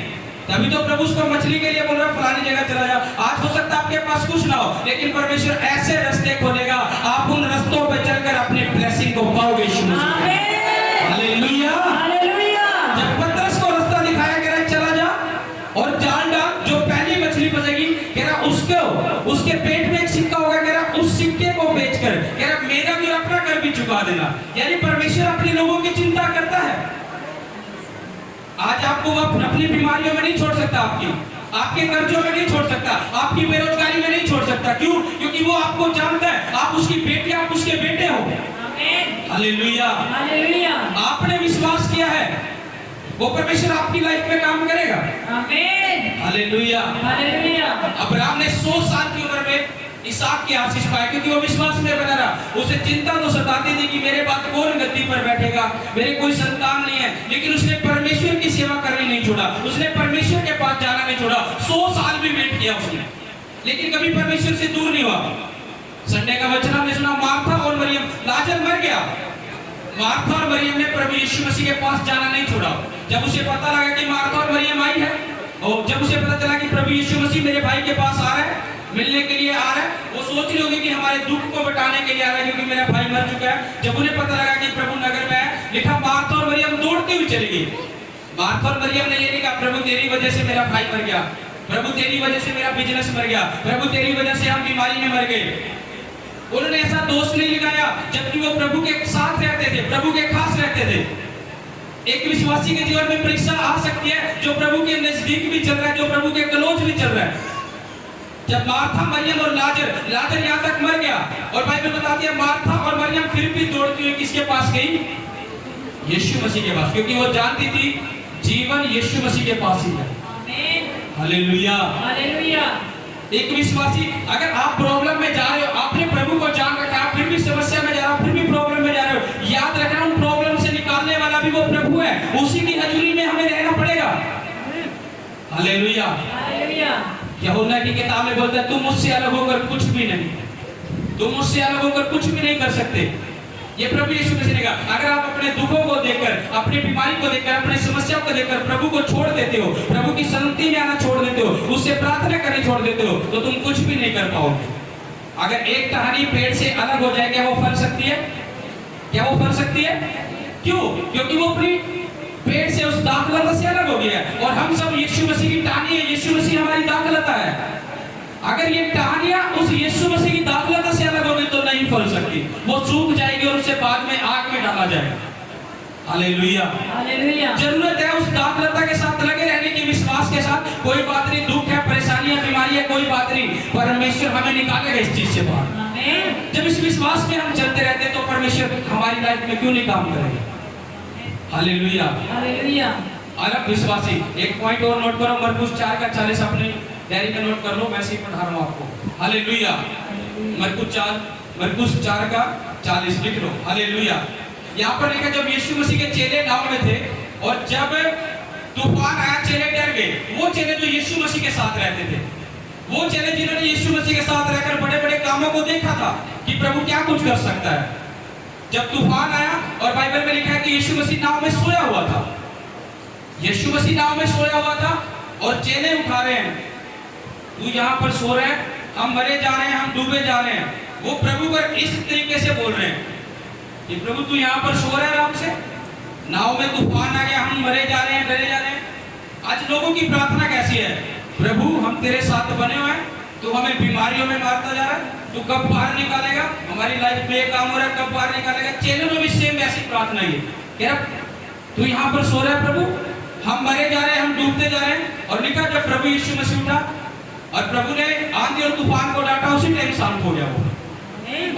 तभी तो प्रभु उसको मछली के लिए बोल रहा फलानी जगह चला जा। आज हो सकता है आपके पास कुछ ना हो, लेकिन परमेश्वर ऐसे रास्ते खोलेगा, आप उन रास्तों पे चलकर अपने ब्लेसिंग को पाओगे। Hallelujah, hallelujah. जब पतरस को रास्ता दिखाया, कह रहा चला जा और जाल डाल, जो पहली मछली फंसेगी, कह रहा उसके पेट में एक सिक्का होगा, कह रहा उस सिक्के को बेचकर, कह रहा मेरा भी अपना कर भी चुका देना। यानी परमेश्वर अपने लोगों की चिंता करता है। आज आपको वो अपनी बीमारियों में नहीं छोड़ सकता, आपके कर्जों में नहीं छोड़ सकता, आपकी बेरोजगारी में नहीं छोड़ सकता। क्यों? क्योंकि वो आपको जानता है, आप उसकी बेटी, आप उसके बेटे हो। Hallelujah, hallelujah. आपने विश्वास किया है, वो परमेश्वर आपकी लाइफ में काम करेगा। आमीन, हालेलुया, हालेलुया। अब्राहम ने 100 साल की उम्र में इसहाक की आशीष पाई, क्योंकि वो विश्वास में बना रहा। उसे चिंता तो सताती थी कि मेरे बाद कौन गद्दी पर बैठेगा, मेरे कोई संतान नहीं है, लेकिन उसने परमेश्वर की सेवा करनी नहीं छोड़ा, उसने परमेश्वर के पास जाना नहीं छोड़ा। 100 साल भी वेट किया उसने, लेकिन कभी परमेश्वर से दूर नहीं हुआ। संडे का वचन हमने सुना, मार्था और मरियम, लाजर मर गया, मार्था और मरियम ने प्रभु यीशु मसीह के पास जाना नहीं छोड़ा। जब उसे पता लगा कि मार्था और मरियम आई है, और जब उसे पता चला कि प्रभु यीशु मसीह मेरे भाई के पास आ रहा है, मिलने के लिए आ रहा है, वो सोच रही होगी कि हमारे दुख को बताने के लिए आ रहा है, क्योंकि मेरा भाई मर चुका है। जब उन्हें पता लगा कि प्रभु नगर में है, लिखा मार्था और मरियम दौड़ती हुई चली गई। मार्था और मरियम ने ये नहीं कहा प्रभु तेरी वजह से मेरा भाई मर गया, प्रभु तेरी वजह से मेरा बिजनेस मर गया, प्रभु तेरी वजह से हम बीमारी में मर गए। उन्होंने ऐसा दोष नहीं लगाया, जबकि वो प्रभु के साथ रहते थे, प्रभु के खास रहते थे। एक विश्वासी के जीवन में परीक्षा आ सकती है जो प्रभु के नजदीक भी चल रहा है, जो प्रभु के क्लोज भी चल रहा है। जब मार्था, मरियम और लाजर यहाँ तक मर गया, और बाइबल बताती है मार्था और मरियम फिर भी दौड़ती हुई किसके पास गई? यीशु मसीह के पास, क्योंकि वो जानती थी जीवन यीशु मसीह के पास ही है। Hallelujah,
hallelujah.
एक विश्वासी, अगर आप प्रॉब्लम में जा रहे हो, आपने प्रभु को जान रखा, आप फिर भी समस्या में जा रहे हो, फिर भी प्रॉब्लम में जा रहे हो, याद रखना उन प्रॉब्लम से निकालने वाला भी वो प्रभु है। उसी की हजूरी में हमें रहना पड़ेगा। Hallelujah,
hallelujah.
यूहन्ना की किताब में बोलता है तुम मुझसे अलग होकर कुछ भी नहीं, तुम मुझसे अलग होकर कुछ भी नहीं कर सकते। ये प्रभु यीशु मसीह ने कहा। अगर आप अपने दुखों को देखकर, अपनी बीमारी को देखकर, अपनी समस्याओं को देखकर प्रभु को छोड़ देते हो, प्रभु की संगति में आना छोड़ देते हो, उससे प्रार्थना करनी छोड़ देते हो, तो तुम कुछ भी नहीं कर पाओगे। अगर एक टहनी पेड़ से अलग हो जाए, क्या वो फल सकती है? क्या वो फल सकती है? क्यों? क्योंकि वो अपनी पेड़ से, उस दाखलता से अलग हो गया है। और हम सब यीशु मसीह की टहनी है, यीशु मसीह हमारी दाखलता है। अगर ये टहनियां उस यीशु मसीह की दाखलता से अलग होगी तो नहीं फल सकती, वो सूख जाएगी और उससे बाद में आग में डाला जाएगा। Hallelujah,
hallelujah.
जरूरत है उस दाखलता के साथ लगे रहने की, विश्वास के साथ। कोई बात नहीं, दुख है, परेशानियां, बीमारी है, कोई बात नहीं, परमेश्वर हमें निकालेगा इस चीज से बाहर। जब इस विश्वास में हम चलते रहते हैं तो परमेश्वर हमारी लाइफ में क्यों नहीं काम करेगा? Hallelujah,
hallelujah.
अलग विश्वासी। एक पॉइंट और नोट करो, मरकुस 4:40 अपने डायरी में नोट कर लो, मैं ऐसे ही पढ़ा रहा हूं आपको। हालेलुया, मरकुस 4:40 लिख लो। हालेलुया। यहाँ पर लिखा जब यीशु मसीह के चेले नाव में थे और जब तूफान आया, चेले डर गए। वो चेले जो यीशु मसीह के साथ रहते थे, वो चेले जिन्होंने यीशु मसीह के साथ रहकर बड़े बड़े कामों को देखा था कि प्रभु क्या कुछ कर सकता है। जब तूफान आया और बाइबल में लिखा है कि यीशु मसीह नाव में सोया हुआ था, यीशु मसीह नाव में सोया हुआ था और चेले उठा रहे हैं, तू यहाँ पर सो रहे हैं, हम मरे जा रहे हैं, हम डूबे जा रहे हैं। वो प्रभु को इस तरीके से बोल रहे हैं कि प्रभु तू यहाँ पर सो रहा है आराम से, नाव में तूफान आ गया, हम मरे जा रहे हैं, डरे जा रहे हैं। आज लोगों की प्रार्थना कैसी है? प्रभु हम तेरे साथ बने हुए हैं, तू हमें बीमारियों में मारता जा रहा है, तू कब बाहर निकालेगा, हमारी लाइफ में ये काम हो रहा है, कब बाहर निकालेगा। चेलों में भी सेम ऐसी प्रार्थना है क्या? तू यहाँ पर सो रहा है प्रभु, हम मरे जा रहे हैं, हम डूबते जा रहे हैं। और लिखा जब प्रभु यीशु मसीह उठा और प्रभु ने आंधी और तूफान को डांटा, उसी टाइम शांत हो गया वो।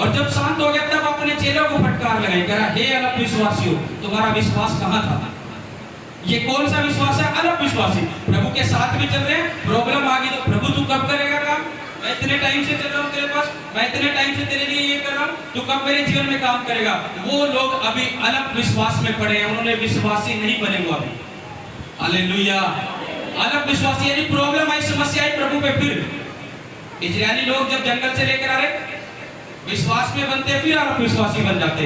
और जब शांत हो गया तब अपने चेलों को फटकार लगाई, कहा हे अल्प विश्वासियों, तुम्हारा विश्वास कहाँ था? ये कौन सा विश्वास है? अल्प विश्वासी। प्रभु के साथ भी चल रहे हैं, प्रॉब्लम आ गई तो प्रभु तू कब करेगा काम? मैं इतने टाइम से चल रहा हूँ तेरे पास, मैं इतने टाइम से तेरे लिए ये कर रहा हूँ, तू कब मेरे जीवन में काम करेगा? वो लोग अभी अल्प विश्वास में पड़े हैं, उन्होंने विश्वासी नहीं बने हुआ अभी। हालेलुया, अल्प विश्वासी यानी प्रॉब्लम आई, समस्या आई प्रभु पे। फिर इजरायली लोग जब जंगल से लेकर आ रहे, विश्वास में बनते फिर अल्प विश्वासी बन जाते।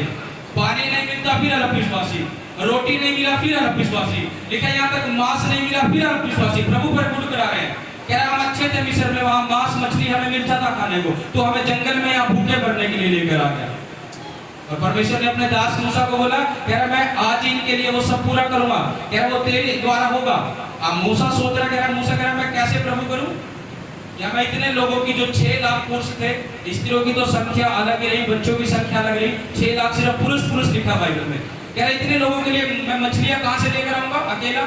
पानी नहीं मिलता फिर अल्प विश्वासी, रोटी नहीं मिला फिर अल्प विश्वासी, लिखा यहाँ तक मांस नहीं मिला फिर अल्प विश्वासी। प्रभु पर गुड़ करा रहे हैं, कह रहा हम अच्छे थे मिस्र में, वहां मांस मछली हमें मिलता था खाने को, तो हमें जंगल में यहाँ भूखे भरने के लिए लेकर आ गया। और परमेश्वर ने अपने दास मूसा को बोला, कह रहा मैं आज इनके लिए वो सब पूरा करूंगा, कह रहा वो तेरे द्वारा होगा। अब मूसा सोच रहा, कह रहा मूसा कह रहा मैं कैसे प्रभु करूं? या मैं इतने लोगों की, जो 6 लाख पुरुष थे, स्त्रियों की तो संख्या अलग ही रही, बच्चों की संख्या अलग रही, 6 लाख सिर्फ पुरुष लिखा बाइबल में। कह रहा इतने लोगों के लिए मैं मछलियां कहां से लेकर आऊंगा अकेला?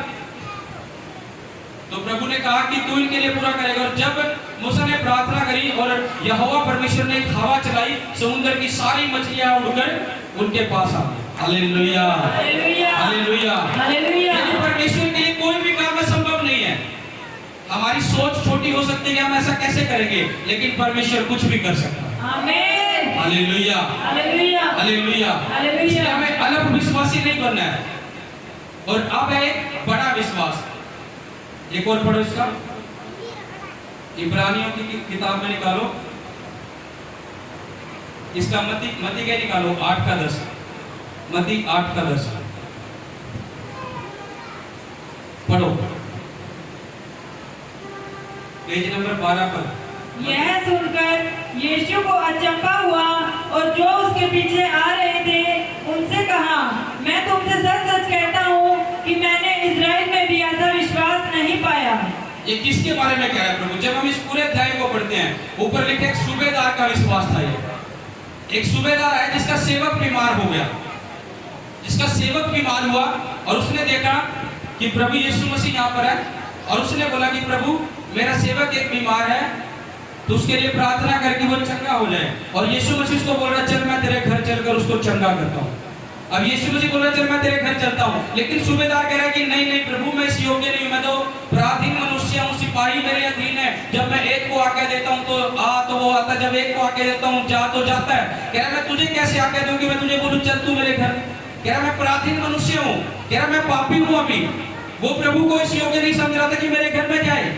तो प्रभु ने कहा कि तू इनके लिए पूरा करेगा। और जब मूसा ने प्रार्थना करी और यहोवा परमेश्वर ने एक हवा चलाई, समुद्र की सारी मछलियां उड़कर उनके पास आ गई। Hallelujah,
hallelujah,
hallelujah,
hallelujah.
परमेश्वर के लिए कोई भी काम असंभव नहीं है। हमारी सोच छोटी हो सकती है कि हम ऐसा कैसे करेंगे, लेकिन परमेश्वर कुछ भी कर सकता है।
आमीन,
हालेलुया,
हालेलुया,
हालेलुया,
हालेलुया।
इसलिए हमें अल्प विश्वासी नहीं बनना है। और अब है एक बड़ा विश्वास। एक और पढ़ो इसका, इब्रानियों की किताब में निकालो इसका, मती के निकालो 8:10, मती 8:10 पढ़ो, पेज नंबर 12 पर।
यह सुनकर यीशु को अचंभा हुआ और जो उसके पीछे आ रहे थे उनसे कहा, मैं तुमसे सच सच कहता हूँ कि मैंने इजराइल में भी ऐसा विश्वास नहीं पाया।
ये किसके बारे में कह रहा है प्रभु? जब हम इस पूरे अध्याय को पढ़ते हैं, ऊपर लिखे एक सूबेदार का विश्वास था। ये एक सूबेदार है जिसका सेवक बीमार हो गया, जिसका सेवक बीमार हुआ और उसने देखा कि प्रभु यीशु मसीह यहाँ पर है, और उसने बोला कि प्रभु मेरा सेवक एक बीमार है, तो उसके लिए प्रार्थना करके वो चंगा हो जाए। और यीशु मसीह उसको बोल रहा चल मैं तेरे घर चलकर उसको चंगा करता हूँ। अब यीशु मसीह बोल रहा चल मैं तेरे घर चलता हूँ, लेकिन सूबेदार कह रहा है कि नहीं नहीं प्रभु मैं इस योग्य नहीं हूँ, मैं तो पराधीन मनुष्य हूँ, सिपाही मेरे अधीन है। जब मैं एक को आज्ञा देता हूँ तो आ तो वो आता, जब एक को आज्ञा देता हूँ जा तो जाता है। कह रहा मैं तुझे कैसे आज्ञा दूं कि मैं तुझे बोलूं चल तू मेरे घर। कह रहा मैं पराधीन मनुष्य हूँ, कह रहा मैं पापी हूँ। अभी वो प्रभु को इस योग्य नहीं समझ रहा था कि मेरे घर में जाए।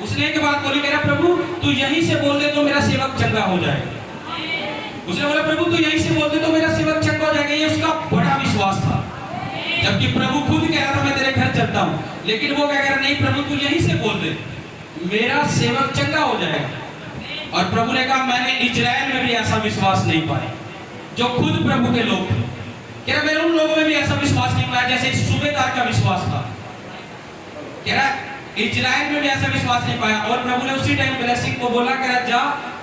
उसने एक बात बोली, कह रहा प्रभु तू यहीं से बोल दे तो मेरा सेवक चंगा हो जाए। उसने बोला प्रभु तू यहीं से बोल दे तो मेरा सेवक चंगा हो जाएगा। ये उसका बड़ा विश्वास था, जबकि प्रभु खुद कह रहा था मैं तेरे घर चलता हूँ, लेकिन वो क्या कह रहा नहीं प्रभु तू यहीं से बोल दे मेरा सेवक चंगा हो जाएगा। और प्रभु ने कहा मैंने इजराइल में भी ऐसा विश्वास नहीं पाया जो खुद प्रभु के लोग थे। कह रहा मैंने उन लोगों में भी ऐसा विश्वास नहीं पाया जैसे इस सूबेदार का विश्वास था। कह रहा इजराइल में भी ऐसा विश्वास नहीं पाया। और प्रभु ने उसी टाइम ब्लेसिंग को बोला, कह रहा जा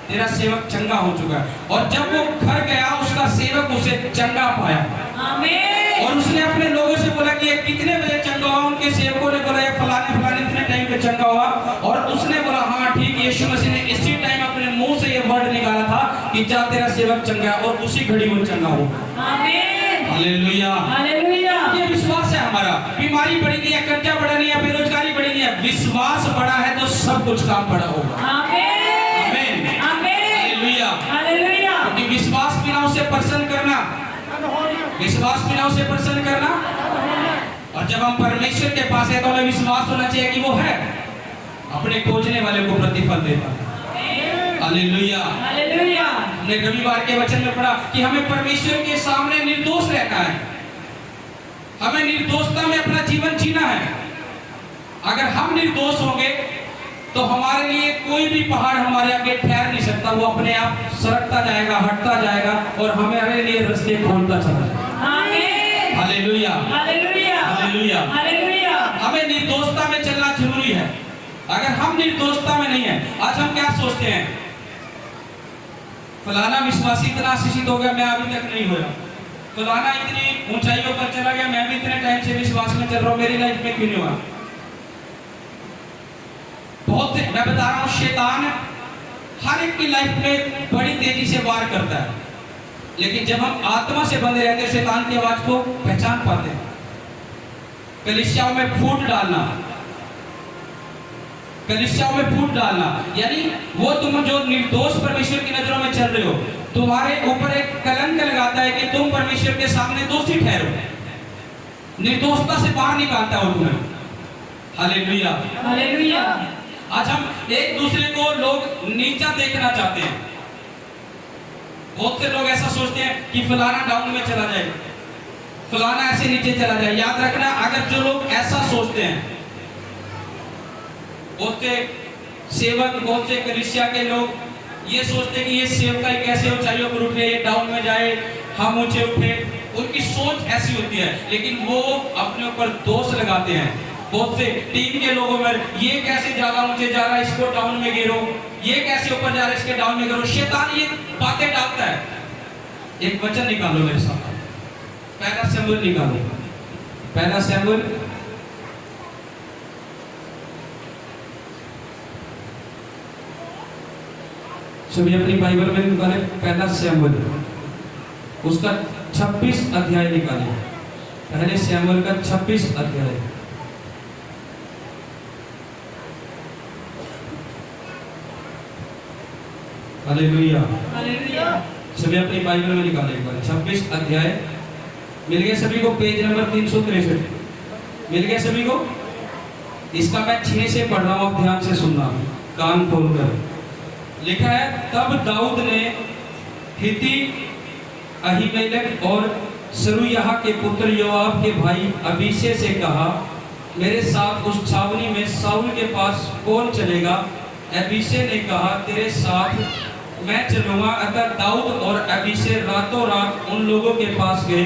तेरा सेवक चंगा हो चुका है। और जब वो घर गया उसका सेवक उसे चंगा पाया।
आमीन।
और उसने अपने लोगों से बोला कि ये कितने बजे चंगा हुआ। उनके सेवकों ने बोला ये फलाने फलाने इतने टाइम पे चंगा हुआ। और उसने बोला हाँ ठीक। यीशु मसीह ने इसी टाइम अपने मुंह से ये वर्ड निकाला था कि जा तेरा सेवक चंगा है, और उसी घड़ी वो चंगा हो।
आमीन।
हालेलुया।
हालेलुया।
ये विश्वास है हमारा। बीमारी बढ़ी नहीं है, कर्जा बढ़ा नहीं है, बेरोजगारी बढ़ी नहीं है, विश्वास बढ़ा है तो सब कुछ काम बढ़ा होगा।
आमीन।
हालेलुया।
हालेलुया।
क्योंकि विश्वास बिना उसे प्रसन्न करना, विश्वास बिना उसे प्रसन्न करना। और जब हम परमेश्वर के पास है तो हमें विश्वास होना चाहिए कि वो है, अपने खोजने वाले को प्रतिफल देता है। हालेलुया।
हालेलुया।
हमने रविवार के वचन में पढ़ा कि हमें परमेश्वर के सामने निर्दोष रहना है, हमें निर्दोषता में अपना जीवन जीना है। अगर हम निर्दोष होंगे तो हमारे लिए कोई भी पहाड़ हमारे आगे ठहर नहीं सकता। वो अपने आप सरकता जाएगा, हटता जाएगा और हमारे लिए रास्ते खोलता चला जाएगा।
आमीन।
हालेलुया।
हालेलुया।
हालेलुया।
हालेलुया।
हमें निर्दोषता में चलना जरूरी है। अगर हम निर्दोषता में नहीं है, आज हम क्या सोचते हैं फलाना विश्वासी इतना आशीषित हो गया मैं अभी तक नहीं हुआ, फलाना इतनी ऊंचाइयों पर चला गया मैं भी इतने टाइम से विश्वास में चल रहा हूं, मेरी लाइफ में क्यों नहीं हुआ। बहुत मैं बता रहा हूं शैतान हर एक की लाइफ में बड़ी तेजी से वार करता है, लेकिन जब हम आत्मा से बंधे रहते हैं शैतान की आवाज को पहचान पाते हैं। कलीसियाओं में फूट डालना, कलीसियाओं में फूट डालना यानी वो तुम जो निर्दोष परमेश्वर की नजरों में चल रहे हो, तुम्हारे ऊपर एक कलंक लगाता है कि तुम परमेश्वर के सामने दोषी ठहरो, निर्दोषता से बाहर निकालता हो तुम्हें। हालेलुया।
हालेलुया।
आज हम एक दूसरे को लोग नीचा देखना चाहते हैं। बहुत से लोग ऐसा सोचते हैं कि फलाना डाउन में चला जाए, फलाना ऐसे नीचे चला जाए। याद रखना अगर जो लोग ऐसा सोचते हैं, बहुत से सेवक, बहुत से कलीसिया के लोग ये सोचते हैं कि ये सेवका कैसे ऊंचाइयों पर उठे, ये डाउन में जाए, हम ऊंचे उठे। उनकी सोच ऐसी होती है, लेकिन वो अपने ऊपर दोष लगाते हैं। बहुत से टीम के लोगों में ये कैसे ज्यादा ऊंचे जा रहा है, इसको डाउन में गिरो, ये कैसे ऊपर जा रहा है, इसके डाउन में गिरो। शैतान ये बातें डालता है। एक वचन निकालो मेरे साथ, पहला शमूएल निकालो, पहला शमूएल सभी अपनी बाइबल में निकाले, पहला शमूएल उसका 26 अध्याय निकाले, पहले शमूएल का 26 अध्याय। हालेलुया।
हालेलुया।
सभी अपनी बाइबल में निकाले एक बार 26 अध्याय। मिल गया सभी को? पेज नंबर 363 मिल गया सभी को? इसका मैं 6 से पढ़ रहा हूं, आप ध्यान से सुनना, कान खोलकर। लिखा है तब दाऊद ने हित्ती अहीमेलेक और सरूयाह के पुत्र योआब के भाई अबीशै से कहा, मेरे साथ उस छावनी में शाऊल के पास कौन चलेगा? अबीशै ने कहा, तेरे साथ मैं चलूंगा। अतः दाऊद और अबीशै रातों रात उन लोगों के पास गए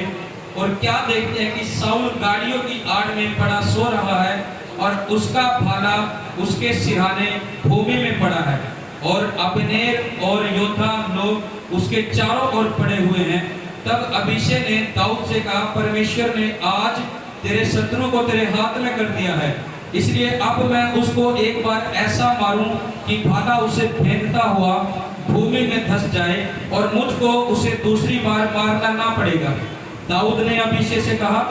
और क्या देखते हैं कि शाऊल गाड़ियों की आड़ में पड़ा सो रहा है और उसका भाला उसके सिरहाने भूमि में पड़ा है और अबनेर और योद्धा लोग उसके चारों ओर पड़े हुए हैं। तब अबीशै ने दाऊद से कहा, परमेश्वर ने आज तेरे शत्रु को तेरे हाथ में कर दिया है। इसलिए अब मैं उसको एक बार ऐसा मारूं कि भाला उसे फेंकता हुआ भूमि में धंस जाए और मुझको उसे दूसरी बार मारना ना पड़ेगा। दाऊद ने अबीशे से कहा,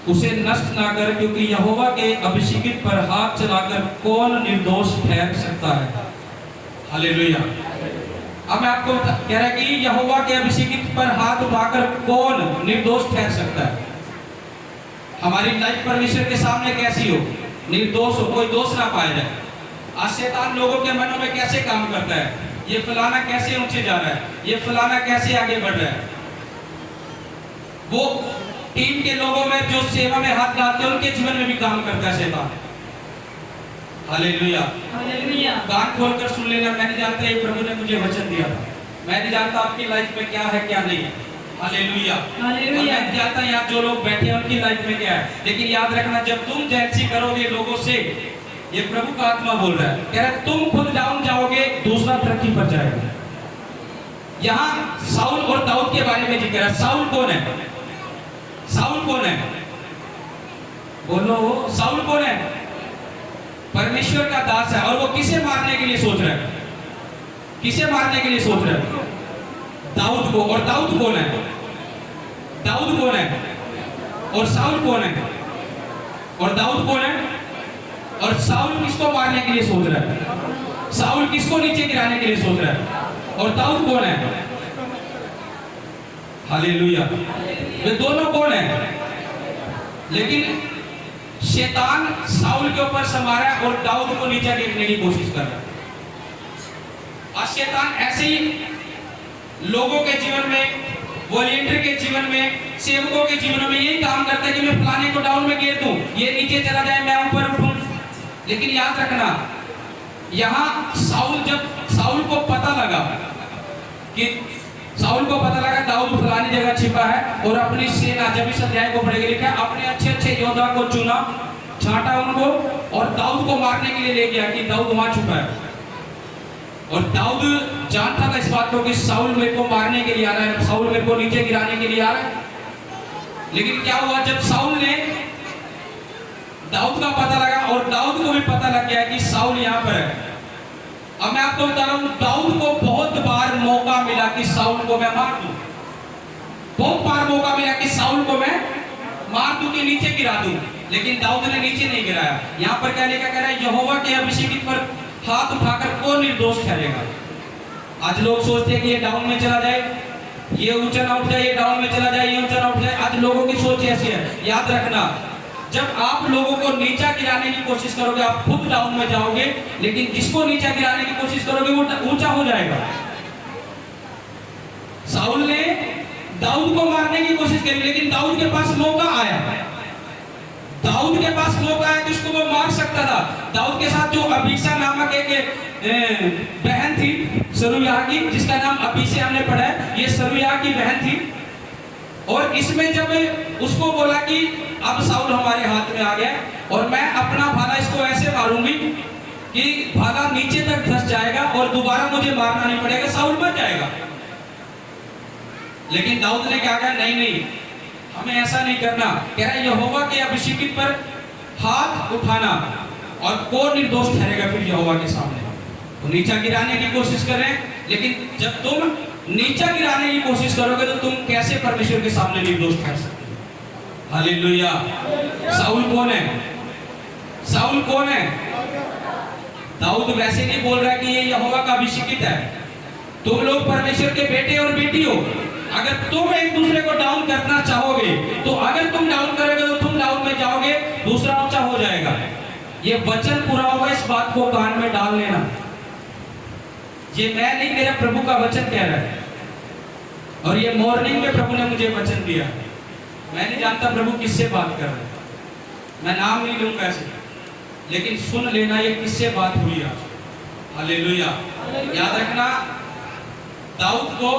उसे नष्ट ना कर, क्योंकि यहोवा के अभिषिक्त पर हाथ चलाकर कौन निर्दोष ठहर सकता है। हालेलुया। अब मैं आपको कह रहा कि यहोवा के अभिषिक्त पर हाथ उठाकर कौन निर्दोष ठहर सकता है। हमारी लाइफ परमेश्वर के सामने कैसी हो, निर्दोष हो, कोई दोष ना पाया जाए। आज शैतान लोगों के मनों में कैसे काम करता है, ये फलाना कैसे ऊंचे जा रहा है, ये फलाना कैसे आगे बढ़ रहा है। वो टीम के लोगों में जो सेवा में हाथ डालते हैं उनके जीवन में भी काम करता है शैतान। हालेलुया।
हालेलुया।
कान खोलकर सुन लेना। मैं नहीं जानता ये प्रभु ने मुझे वचन दिया था, मैं नहीं जानता आपकी लाइफ में क्या है क्या नहीं है। हालेलुया।
हालेलुया।
मैं नहीं जानता यहाँ जो लोग बैठे हैं उनकी लाइफ में क्या है, लेकिन याद रखना जब तुम जैसी करोगे लोगों से, ये प्रभु का आत्मा बोल रहा है, कह रहा है तुम खुद डाउन जाओगे, दूसरा तरक्की पर जाएगा। यहाँ साउल और दाऊद के बारे में जिक्र है। साउल कौन है? साउल कौन है? बोलो, साउल कौन है? परमेश्वर का दास है। और वो किसे मारने के लिए सोच रहा है? किसे मारने के लिए सोच रहा है? दाऊद को। और दाऊद कौन है? दाऊद कौन है? और साउल कौन है? और दाऊद कौन है? और साउल किसको मारने के लिए सोच रहा है? साउल किसको नीचे गिराने के लिए सोच रहा है? और दाऊद कौन है? हालेलुया। वे दोनों कौन है? लेकिन शैतान साउल के ऊपर समा रहा है और दाऊद को नीचे गिरने की कोशिश कर रहा है। आज शैतान ऐसे ही लोगों के जीवन में, वॉलंटियर के जीवन में, सेवकों के जीवन में यही काम करता है कि मैं फलाने को डाउन में गिर दूं, ये नीचे चला जाए, मैं ऊपर उठूं। लेकिन याद रखना, यहां साउल को पता लगा कि दाऊद फलानी जगह छिपा है और अपनी सेना, जब इस अध्याय को पढ़ेंगे लिखा है, अपने अच्छे अच्छे योद्धा को चुना, छांटा उनको और दाऊद को मारने के लिए ले गया कि दाऊद वहां छुपा है। और दाऊद जानता था इस बात को कि साउल मेरे को मारने के लिए आ रहा है, साउल मेरे को नीचे गिराने के लिए आ रहा है। लेकिन क्या हुआ, जब साउल ने दाऊद का पता लगा और दाऊद को भी पता लग गया कि साउल यहाँ पर है। अब मैं आपको बता रहा हूं, दाऊद को बहुत बार मौका मिला कि साउल को मैं मार दूं, बहुत बार मौका मिला कि साउल को मैं मार दूं, कि नीचे गिरा दूं, लेकिन दाऊद ने नीचे नहीं गिराया। यहाँ पर क्या लिखा, कह रहा है यहोवा के अभिषेक पर हाथ उठाकर कौन निर्दोष ठहरेगा। आज लोग सोचते हैं कि ये डाउन में चला जाए, ये ऊंचा ना उठ जाए, ये डाउन में चला जाए, ये ऊंचा ना उठ जाए। आज लोगों की सोच ऐसी है। याद रखना, जब आप लोगों को नीचा गिराने की कोशिश करोगे, आप खुद डाउन में जाओगे, लेकिन जिसको नीचा गिराने की कोशिश करोगे वो ऊंचा हो जाएगा। साउल ने दाऊद को मारने की कोशिश करी, लेकिन दाऊद के पास मौका आया, दाऊद के पास मौका आया कि उसको वो मार सकता था। दाऊद के साथ जो अबीशा नामक एक बहन थी सरूयाह की, जिसका नाम अबीशे हमने पढ़ा है, ये सरूयाह की बहन थी। और इसमें जब उसको बोला कि अब साउल हमारे हाथ में आ गया और मैं अपना भाला इसको ऐसे मारूंगी कि भाला नीचे तक धंस जाएगा और दोबारा मुझे मारना नहीं पड़ेगा, साउल मर जाएगा। लेकिन दाऊद ने क्या कहा, नहीं, हमें ऐसा नहीं करना। कह रहा है यहोवा के अभिषेक पर हाथ उठाना और कौन निर्दोष ठहरेगा फिर यहोवा के सामने। तो नीचा गिराने की कोशिश कर रहे हैं, लेकिन जब तुम नीचा गिराने की कोशिश करोगे तो तुम कैसे परमेश्वर के सामने निर्दोष ठहर सकते हो। हालेलुया। साउल कौन है? साउल कौन है? दाऊद वैसे नहीं बोल रहा कि ये यहोवा का अभिषेक है। तुम लोग परमेश्वर के बेटे और बेटी हो। अगर तुम एक दूसरे को डाउन करना चाहोगे तो अगर तुम डाउन करोगे तो तुम डाउन में जाओगे, दूसरा ऊंचा हो जाएगा। ये वचन पूरा होगा, इस बात को कान में डाल लेना। ये मैं नहीं, मेरा प्रभु का वचन कह रहा है। और ये मॉर्निंग में प्रभु ने मुझे वचन दिया। मैं नहीं जानता प्रभु किससे बात कर रहे हैं, मैं नाम नहीं लूंगा ऐसे, लेकिन सुन लेना ये किससे बात हुई आज। हालेलुया। याद रखना, दाऊद को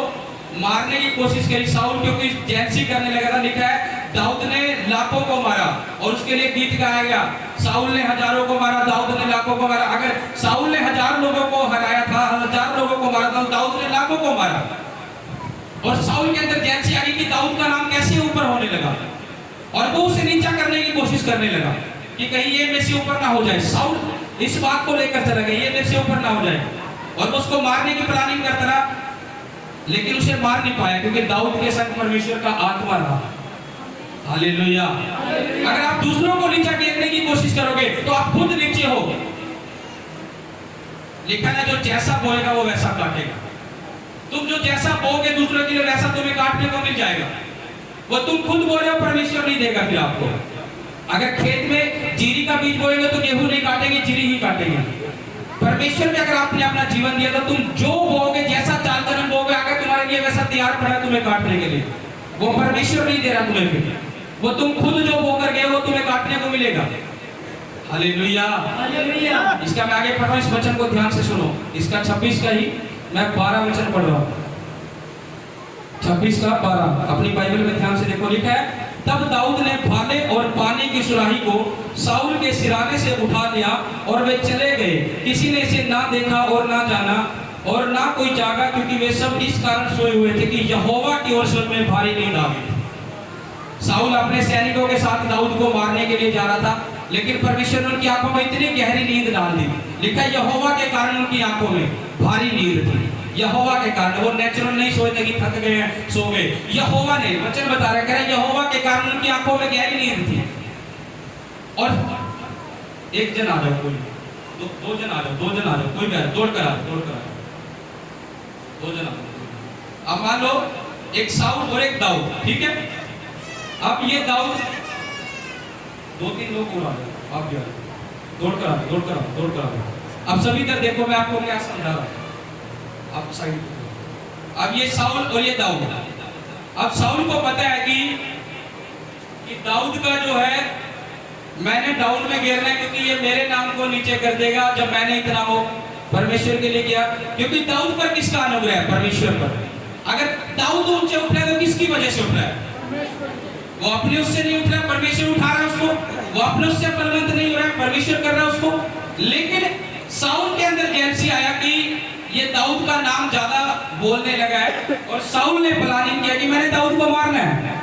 मारने की कोशिश करी साउल, क्योंकि जैसी करने लगा था। लिखा है दाऊद ने लाखों को मारा और उसके लिए गीत गाया गया, साउल ने हजारों को मारा, दाऊद ने लाखों को मारा। अगर साउल ने 1000 लोगों को हराया था, 1000 लोगों को मारा था, दाऊद ने लाखों को मारा। और साउल के अंदर जैसी आ गई कि दाऊद का नाम कैसे ऊपर होने लगा और वो उसे नीचा करने की कोशिश करने लगा। कि कहीं ये मेरे से ऊपर ना हो जाए। साउल इस बात को लेकर चला गया, ये मेरे से ऊपर ना हो जाए, और उसको मारने की प्लानिंग करता रहा, लेकिन उसे मार नहीं पाया क्योंकि दाऊद के संग परमेश्वर का आत्मा रहा। हालेलुया। अगर आप दूसरों को नीचा गिरने की कोशिश करोगे तो आप खुद नीचे हो। लिखा है जो जैसा बोएगा वो वैसा काटेगा। तुम जो जैसा बोगे दूसरों के लिए वैसा तुम्हें काटने को मिल जाएगा। वो तुम खुद बो रहे हो, परमेश्वर नहीं देगा फिर आपको। अगर खेत में जीरी का बीज बोएंगे तो गेहूं नहीं काटेंगे, जीरी ही काटेंगे। परमेश्वर पे अगर आपने अपना जीवन दिया तो तुम जो बोगे, जैसा चाल चलन बोगे, अगर तुम्हारे लिए वैसा तैयार पड़ा तुम्हें काटने के लिए, वो परमेश्वर नहीं दे रहा तुम्हें फिर। वो तुम खुद जो बोकर गए वो तुम्हें काटने को मिलेगा। हालेलुया।
हालेलुया।
इसका मैं आगे पढ़ रहा हूं, इस वचन को ध्यान से सुनो। इसका 26 का ही मैं 12 वचन पढ़ रहा हूं। 26 का 12 अपनी बाइबल में ध्यान से देखो। लिखा है तब दाऊद ने भाले और पानी की सुराही को साउल के सिराने से उठा लिया और वे चले गए। किसी ने इसे ना देखा और ना जाना और ना कोई जागा, क्योंकि वे सब इस कारण सोए हुए थे कि यहोवा की ओर से उनमें भारी नींद आ गई। साउल अपने सैनिकों के साथ दाऊद को मारने के लिए जा रहा था, लेकिन परमेश्वर ने उनकी आंखों में इतनी गहरी नींद डाल दी। लिखा है यहोवा के कारण उनकी आंखों में भारी नींद थी। यहोवा के कारण, वो नेचुरल नहीं सोए थे कि थक गए हैं सो गए। यहोवा ने वचन बता रहा है, कह रहा है यहोवा के कारण उनकी आंखों में गहरी नींद थी। और एक जन आ जाओ, कोई दो जन आ जाओ, दो जन आ जाओ, कोई भी दौड़ कर आ, दौड़ कर आ, दो जन आ जाओ। अब मान लो एक साउल और एक दाऊद, ठीक है। अब ये दाऊद, 2-3 लोग और आ जाओ, आप भी आ जाओ, दौड़ कर आ, दौड़ कर आ, दौड़ कर आ। अब सभी इधर देखो, मैं आपको क्या समझा रहा हूं। अब साइड, अब ये साउल और ये दाऊद। अब साउल को पता है कि दाऊद का जो है, मैंने डाउन में गिरना है क्योंकि ये मेरे नाम को नीचे कर देगा जब मैंने इतना वो परमेश्वर के लिए किया। क्योंकि दाऊद पर किसका अनुग्रह है? परमेश्वर पर। अगर दाऊद ऊंचे उठ रहा है तो किसकी वजह से उठ रहा है? वो अपने उससे नहीं उठ रहा, परमेश्वर उठा रहा है उसको। वो अपने उससे बलवंत नहीं हो रहा है, परमेश्वर कर रहा है उसको। लेकिन साउल के अंदर जेलसी आया कि ये दाऊद का नाम ज्यादा बोलने लगा है, और साउल ने प्लानिंग किया कि मैंने दाऊद को मारना है।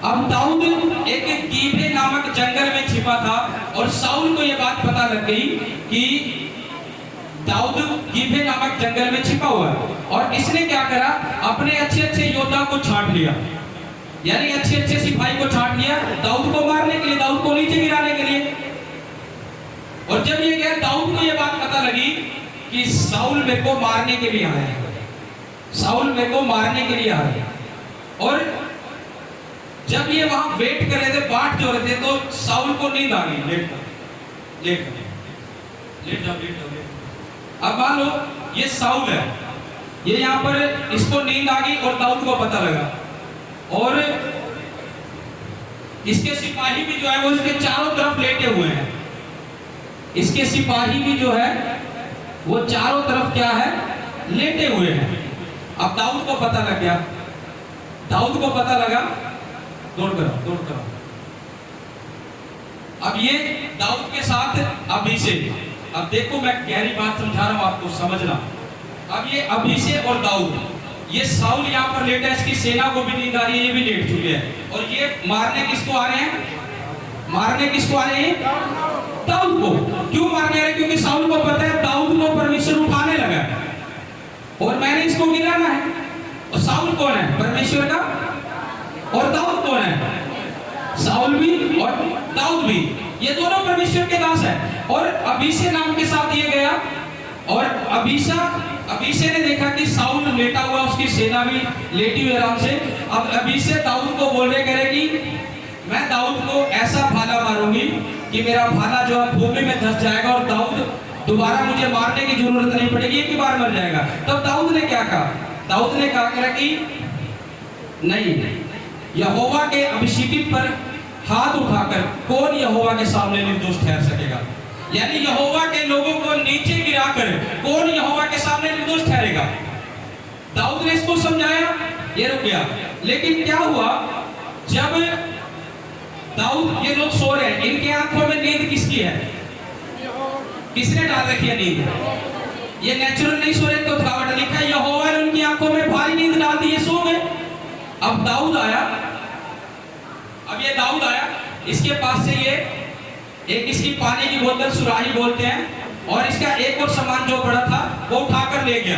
अब दाऊद एक गीबे नामक जंगल में छिपा था, और साउल को यह बात पता लग गई कि दाऊद गीबे नामक जंगल में छिपा हुआ है। और इसने क्या करा, अपने अच्छे अच्छे योद्धा को छांट लिया, यानी अच्छे अच्छे सिपाही को छांट लिया दाऊद को मारने के लिए, दाऊद को नीचे गिराने के लिए। और जब ये गया, दाऊद को यह बात पता लगी कि साउल मेरे को मारने के लिए आया है, साउल मेरे को मारने के लिए आया है। और जब ये वहां वेट कर रहे थे, बाट जो रहे थे, तो साउल को नींद आ गई। लेट जाओ। अब मान लो ये साउल है, ये यहां पर इसको नींद आ गई और दाऊद को पता लगा, और इसके सिपाही भी जो है वो इसके चारों तरफ लेटे हुए हैं। इसके सिपाही भी जो है वो चारों तरफ क्या है, लेटे हुए हैं। अब दाऊद को पता लग गया, दाऊद को पता लगा, दौड़ करो। अब ये दाऊद के साथ अभिषेक, अब देखो मैं गहरी बात समझा रहा हूं आपको, समझना। अब ये अभिषेक और दाऊद, ये साउल यहाँ पर लेटा है, इसकी सेना को भी नींद आ रही है, ये भी लेट चुके हैं, और ये मारने किसको आ रहे हैं? मारने किसको आ रहे हैं? दाऊद को। क्यों मारने आ रहे? क्योंकि साउल को पता है दाऊद को परमेश्वर उठाने लगा है और मैंने इसको गिराना है। और साउल कौन है? परमेश्वर का। और दाऊद कौन है? साउल भी और दाऊद भी, ये दोनों परमेश्वर के दास है। और अभिषेक नाम के साथ ये गया, और अभिषेक ने देखा कि साउल लेटा हुआ, उसकी सेना भी लेटी हुई आराम से। अब अभिषेक दाऊद को बोल रहे, कह रहे कि मैं दाऊद को ऐसा भाला मारूंगी कि मेरा भाला जो है भूमि में धंस जाएगा, और दाऊद दोबारा मुझे मारने की जरूरत नहीं पड़ेगी, एक ही बार मर जाएगा। तब दाऊद ने क्या कहा? दाऊद ने कहा कि नहीं, यहोवा के अभिषेकित पर हाथ उठाकर कौन यहोवा के सामने निर्दोष ठहर सकेगा? यानी यहोवा के लोगों को नीचे गिराकर कौन यहोवा के सामने निर्दोष ठहरेगा? दाऊद ने इसको समझाया, ये रुक गया। लेकिन क्या हुआ, जब दाऊद, ये लोग सो रहे हैं, इनके आंखों में नींद किसकी है? किसने डाल रखी है नींद? ये नेचुरल नहीं सो रहे, तो थकावट। लिखा है यहोवा ने उनकी आंखों में भारी नींद डाल दी, ये सो गए। अब दाऊद आया, इसके पास से ये एक इसकी पानी की बोतल सुराही बोलते हैं, और इसका एक और सामान जो बड़ा था वो उठाकर ले गया।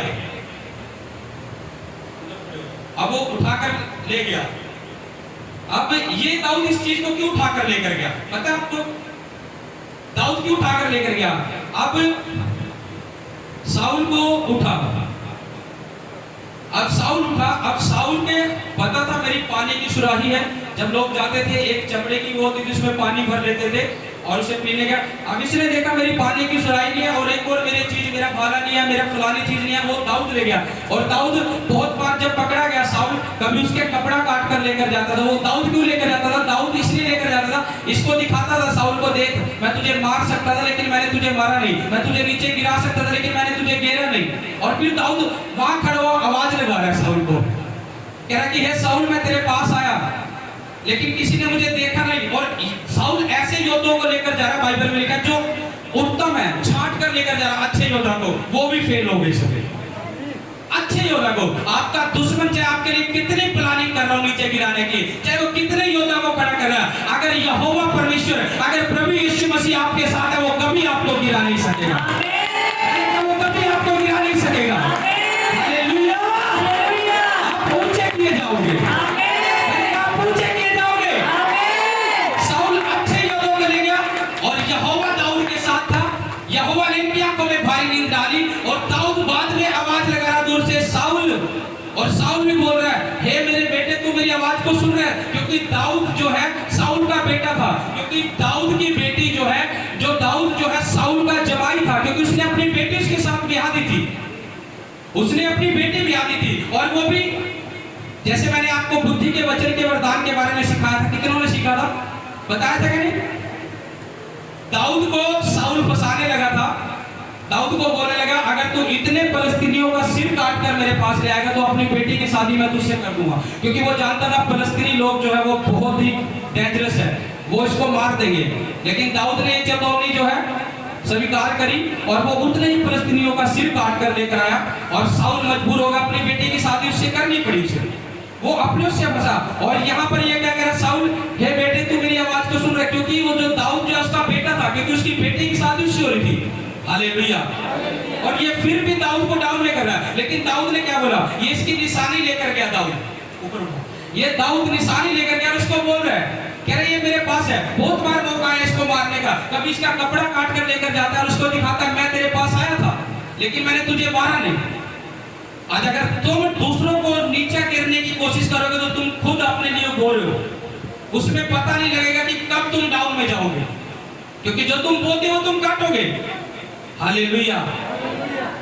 अब वो उठाकर ले गया। अब ये दाऊद इस चीज को क्यों उठाकर लेकर गया पता है आपको? दाऊद क्यों उठाकर लेकर गया? अब साउल को उठा, अब साउल उठा, अब साउल के पता था मेरी पानी की सुराही है। जब लोग जाते थे एक चमड़े की वो होती थी, उसमें पानी भर लेते थे और उसे पीने का। अब इसने देखा मेरी पानी की सुराही नहीं है और एक और मेरी चीज, मेरा भाला नहीं है, मेरा फलानी चीज नहीं है, वो दाऊद ले गया। और दाऊद बहुत बार जब पकड़ा गया साउल, कभी उसके कपड़ा काट कर लेकर जाता था। वो दाऊद क्यों लेकर जाता था? दाऊद इसलिए लेकर जाता था, इसको दिखाता था साउल को, देख मैं तुझे मार सकता था लेकिन मैंने तुझे मारा नहीं, मैं तुझे नीचे गिरा सकता था लेकिन मैंने तुझे गिरा नहीं। और फिर दाऊद वहां खड़ा हुआ आवाज लगा रहा है साउल को, कह रहा कि हे साउल मैं तेरे पास आया लेकिन किसी ने मुझे देखा नहीं। और साउल ऐसे योद्धाओं को लेकर जा रहा, बाइबल में लिखा है, जो उत्तम है, छांट कर लेकर जा रहा अच्छे योद्धा को, वो भी फेल हो गए सभी। अच्छे योद्धा को आपका दुश्मन चाहे आपके लिए कितनी प्लानिंग कर रहा हो नीचे गिराने की, चाहे वो कितने योद्धा को खड़ा कर रहा है, अगर यहोवा परमेश्वर, अगर प्रभु यीशु मसीह आपके साथ है, वो कभी आपको गिरा नहीं सकेगा, वो कभी आपको गिरा नहीं सकेगा। हालेलुया, आप ऊंचे किए जाओगे, यहोवा ने इनकी आंखों में भारी नींद डाली और दाऊद बाद में आवाज लगा रहा दूर से, साउल। और साउल भी बोल रहा है, हे मेरे बेटे तू मेरी आवाज को सुन रहा है? क्योंकि दाऊद जो है साउल का बेटा था, क्योंकि दाऊद की बेटी जो है, जो दाऊद जो है साउल का जवाई था, क्योंकि उसने अपनी बेटी उसके साथ ब्याह दी थी, उसने अपनी बेटी ब्याह दी थी। और वो भी जैसे मैंने आपको बुद्धि के वचन के वरदान के बारे में सिखाया था, कितनों ने सीखा था बताया था कि नहीं? दाऊद को साउल फंसाने लगा था, दाऊद को बोलने लगा अगर तू इतने फलस्तीनियों का सिर काट कर मेरे पास ले आएगा तो अपनी बेटी की शादी मैं तुझसे कर दूंगा, क्योंकि वो जानता था फलस्तीनी लोग जो है वो बहुत ही डेंजरस है, वो इसको मार देंगे। लेकिन दाऊद ने ये चेतावनी जो है स्वीकार करी और वो उतने ही फलस्तीनियों का सिर काट कर लेकर आया। और साउल मजबूर होगा, अपनी बेटी की शादी उससे करनी पड़ी उसे, वो अपने उससे फंसा। और यहाँ पर ये क्या कह रहा साउल, हे बेटे तू मेरी आवाज को सुन रहा, क्योंकि वो जो दाऊद जो उसका बेटा था, क्योंकि उसकी बेटी की शादी उससे हो रही थी। हालेलुया। और ये फिर भी दाऊद को डाउन नहीं कर रहा है, लेकिन दाऊद ने क्या बोला, ये इसकी निशानी लेकर गया दाऊद, ऊपर उठा, ये दाऊद निशानी लेकर गया, उसको बोल रहा है, कह रहे ये मेरे पास है, बहुत बार मौका है इसको मारने का, कभी इसका कपड़ा काट कर लेकर जाता है और उसको दिखाता है मैं तेरे पास आया था लेकिन मैंने तुझे मारा नहीं। आज अगर तुम दूसरों को नीचे गिरने की कोशिश करोगे तो तुम खुद अपने लिए बो रहे हो, उसमें पता नहीं लगेगा कि कब तुम डाउन में जाओगे, क्योंकि जो तुम बोते हो तुम काटोगे। हालेलुया।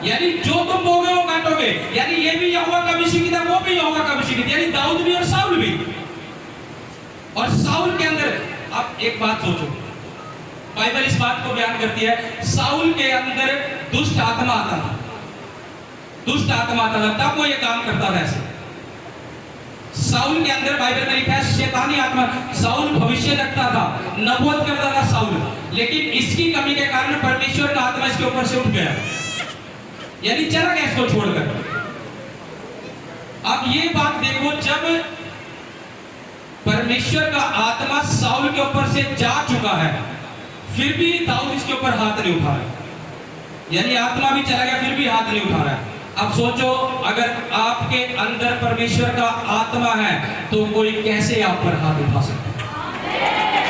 यानी जो तुम बोगे वो काटोगे, यानी ये भी यहोवा का अभिषेक था, वो भी यहोवा का अभिषेक था, यानी दाऊद भी और साउल भी। और साउल के अंदर आप एक बात सोचो, बाइबल इस बात को बयान करती है, साउल के अंदर दुष्ट आत्मा आता था, दुष्ट आत्मा आता था, तब वो ये काम करता था ऐसे। साउल के अंदर बाइबल में लिखा है शैतानी आत्मा, साउल भविष्य रखता था, नबूवत करता था साउल, लेकिन इसकी कमी के कारण परमेश्वर का आत्मा इसके ऊपर से उठ गया, यानी चला गया इसको छोड़कर। अब ये बात देखो, जब परमेश्वर का आत्मा साउल के ऊपर से जा चुका है, फिर भी दाऊद इसके ऊपर हाथ नहीं उठा रहा, यानी आत्मा भी चला गया फिर भी हाथ नहीं उठा रहा है। अब सोचो, अगर आपके अंदर परमेश्वर का आत्मा है तो कोई कैसे आप पर हाथ उठा सकता है?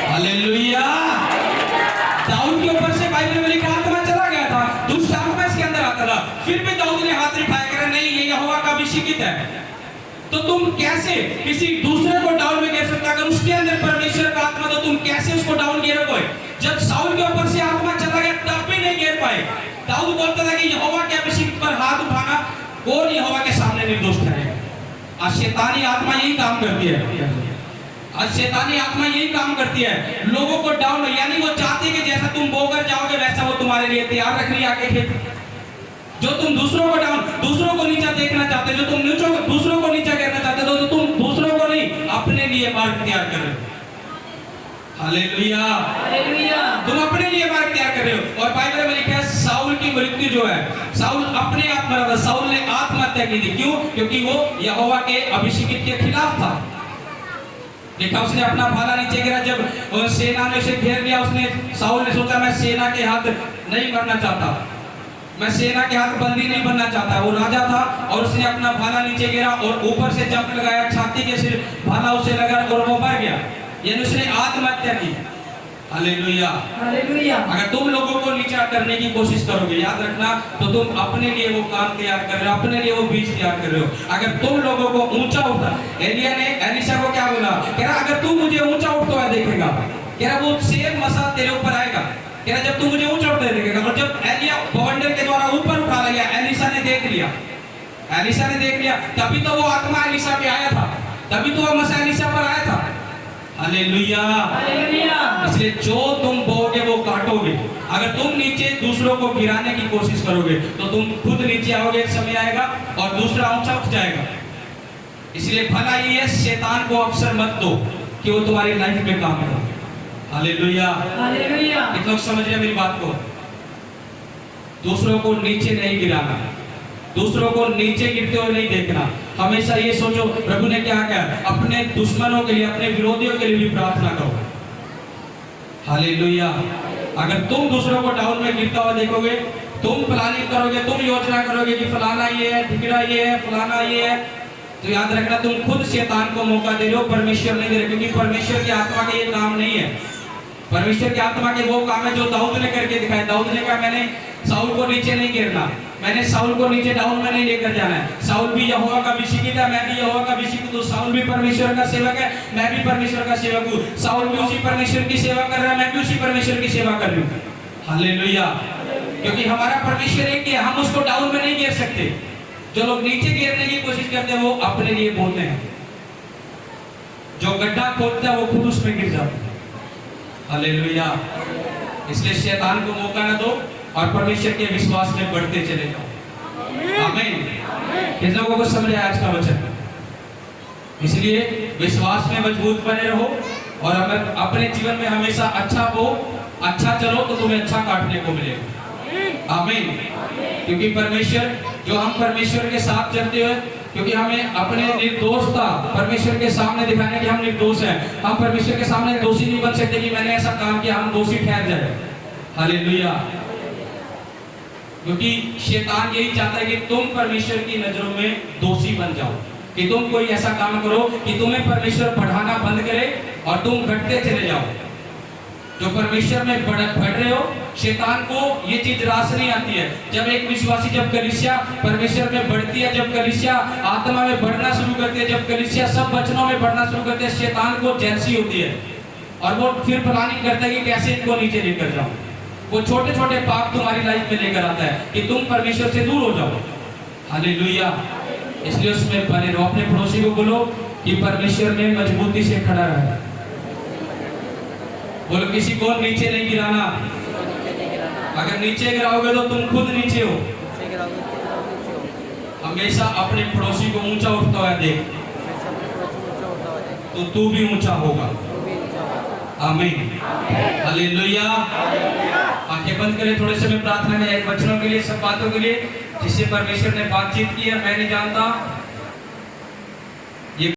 हालेलुया। दाऊद के ऊपर से बाइबल में लिखा आत्मा चला गया था, दुष्ट आत्मा इसके अंदर आता था, फिर भी दाऊद ने हाथ उठाया, कह नहीं ये यहोवा का अभिषेकित है। तो तुम कैसे किसी दूसरे को डाउन में गिर सकते? अगर उसके अंदर परमेश्वर का आत्मा, तो तुम कैसे उसको डाउन गिरोगे? जब साउल के ऊपर से आत्मा चला गया तब भी नहीं गिर पाए। दाऊद बोलता था कि यहोवा के अभिषेक पर हाथ उठाना कौन यहोवा के सामने निर्दोष ठहरेगा। आज शैतानी आत्मा यही काम करती है, आज शैतानी आत्मा यही काम करती है, लोगों को डाउन, यानी वो चाहती है कि जैसा तुम बोकर जाओगे वैसा वो तुम्हारे लिए तैयार रख रही है आगे खेत। जो तुम दूसरों को डाउन, दूसरों को नीचा देखना चाहते, जो तुम दूसरों को नीचा करना चाहते हो, तो तुम दूसरों को नहीं अपने लिए मार्ग तैयार कर रहे हो। हालेलुया। तुम अपने लिए मार्ग तैयार कर रहे हो। और बाइबल में लिखा है साउल की मृत्यु जो है, साउल अपने आप मरा था, साउल ने आत्महत्या की थी। क्यों? क्योंकि वो यहोवा के अभिषेकित के खिलाफ था। देखा उसने अपना भाला नीचे गिरा, जब सेना ने उसे घेर लिया, उसने साउल ने सोचा मैं सेना के हाथ नहीं मरना चाहता, मैं सेना के हाथ बंदी नहीं बनना चाहता। वो राजा था और उसने अपना भाला नीचे गिरा और ऊपर से जंप लगाया, छाती के सिर भाला उसे लगा और वो मर गया, यानी उसने आत्महत्या की। Hallelujah,
hallelujah.
अगर तुम लोगों को नीचा करने की कोशिश करोगे, याद रखना, तो तुम अपने लिए वो काम तैयार कर रहे हो, अपने लिए वो बीज तैयार कर रहे हो। अगर तुम लोगों को ऊंचा उठा, एलिया ने एलीशा को क्या बोला, कह रहा अगर तू मुझे ऊंचा उठता हुआ देखेगा, कह रहा वो सेम मसा तेरे ऊपर आएगा, कह रहा जब तू मुझे ऊंचा उठता देखेगा। और जब एलिया बवंडर के द्वारा ऊपर उठा लिया, एलीशा ने देख लिया, एलीशा ने देख लिया, तभी तो वो आत्मा एलीशा पे आया था, तभी तो वो मसा एलीशा पर आया था। Hallelujah,
hallelujah.
इसलिए जो तुम बोओगे वो काटोगे। अगर तुम नीचे दूसरों को गिराने की कोशिश करोगे तो तुम खुद नीचे आओगे, एक समय आएगा और दूसरा ऊंचा उठ जाएगा। इसलिए भला ये है, शैतान को अवसर मत दो कि वो तुम्हारी लाइफ में काम करे। Hallelujah,
hallelujah.
कितने लोग समझ रहे हैं मेरी बात को? दूसरों को नीचे नहीं गिराना, दूसरों को नीचे गिरते हुए नहीं देखना। हमेशा ये सोचो प्रभु ने क्या कहा, अपने दुश्मनों के लिए, अपने विरोधियों के लिए भी प्रार्थना करो। हालेलुया, अगर तुम दूसरों को डाउन में गिरता हुआ देखोगे, तुम प्लानिंग करोगे, तुम योजना करोगे कि फलाना ये है, ठिकरा ये है, फलाना ये है, तो याद रखना तुम खुद शैतान को मौका दे रहे हो, परमेश्वर नहीं दे रहे। क्योंकि परमेश्वर की आत्मा के ये काम नहीं है, परमेश्वर की आत्मा के वो काम है जो दाऊद ने करके दिखाया। दाऊद ने कहा मैंने साउल को नीचे नहीं गिरना, मैंने साउल को नीचे डाउन में नहीं लेकर जाना है। साउल भी यहोवा का अभिषिक्त था, मैं भी यहोवा का अभिषिक्त हूं, तो साउल भी परमेश्वर का सेवक है, मैं भी परमेश्वर का सेवक हूं। साउल भी उसी परमेश्वर की सेवा कर रहा है, मैं भी उसी परमेश्वर की सेवा कर रही हूं। हालेलुया, क्योंकि हमारा परमेश्वर एक ही है, हम उसको डाउन में नहीं गिर सकते। जो लोग नीचे गिरने की कोशिश करते हैं वो अपने लिए बोलते हैं, जो गड्ढा खोदता है वो खुद उसमें गिर जाता है। हालेलुया, इसलिए शैतान को मौका न दो और परमेश्वर के विश्वास में बढ़ते चले जाओ। आमीन। किन लोगों को समझ आया आज का वचन? इसलिए विश्वास में मजबूत बने रहो और अगर अपने जीवन में हमेशा अच्छा हो, अच्छा चलो, तो तुम्हें अच्छा काटने को मिलेगा। आमीन। क्योंकि परमेश्वर, जो हम परमेश्वर के साथ चलते हुए, क्योंकि हमें अपने निर्दोषता परमेश्वर के सामने दिखाने की हम निर्दोष हैं। हम परमेश्वर के सामने दोषी नहीं बन सकते कि मैंने ऐसा काम किया, हम दोषी ठहर जाए। हालेलुया, क्योंकि शैतान यही चाहता है कि तुम परमेश्वर की नजरों में दोषी बन जाओ, कि तुम कोई ऐसा काम करो कि तुम्हें परमेश्वर बढ़ाना बंद करे और तुम घटते चले जाओ। जो परमेश्वर में बढ़ रहे हो, शैतान को ये चीज रास नहीं आती है। जब एक विश्वासी, जब कलीसिया परमेश्वर में बढ़ती है, जब कलीसिया आत्मा में बढ़ना शुरू करती है, जब कलीसिया सब वचनों में बढ़ना शुरू करती है, शैतान को जेलसी होती है और वो फिर प्लानिंग करता है कि कैसे इनको नीचे लेकर जाऊं। वो छोटे छोटे पाप तुम्हारी लाइफ में लेकर आता है कि तुम परमेश्वर से दूर हो जाओ। हालेलुया, इसलिए उसमें बने रहो। अपने पड़ोसी को बोलो कि परमेश्वर में मजबूती से खड़ा रहे। बोलो किसी को नीचे नहीं गिराना। अगर नीचे गिराओगे तो तुम खुद नीचे हो। हमेशा अपने पड़ोसी को ऊंचा उठता हुआ देख, तो तू भी ऊंचा होगा। आमीन, हालेलुया। आंखें बंद करें, थोड़े समय प्रार्थना में एक वचनों के लिए, सब बातों के लिए जिससे परमेश्वर ने बातचीत की है। मैं नहीं जानता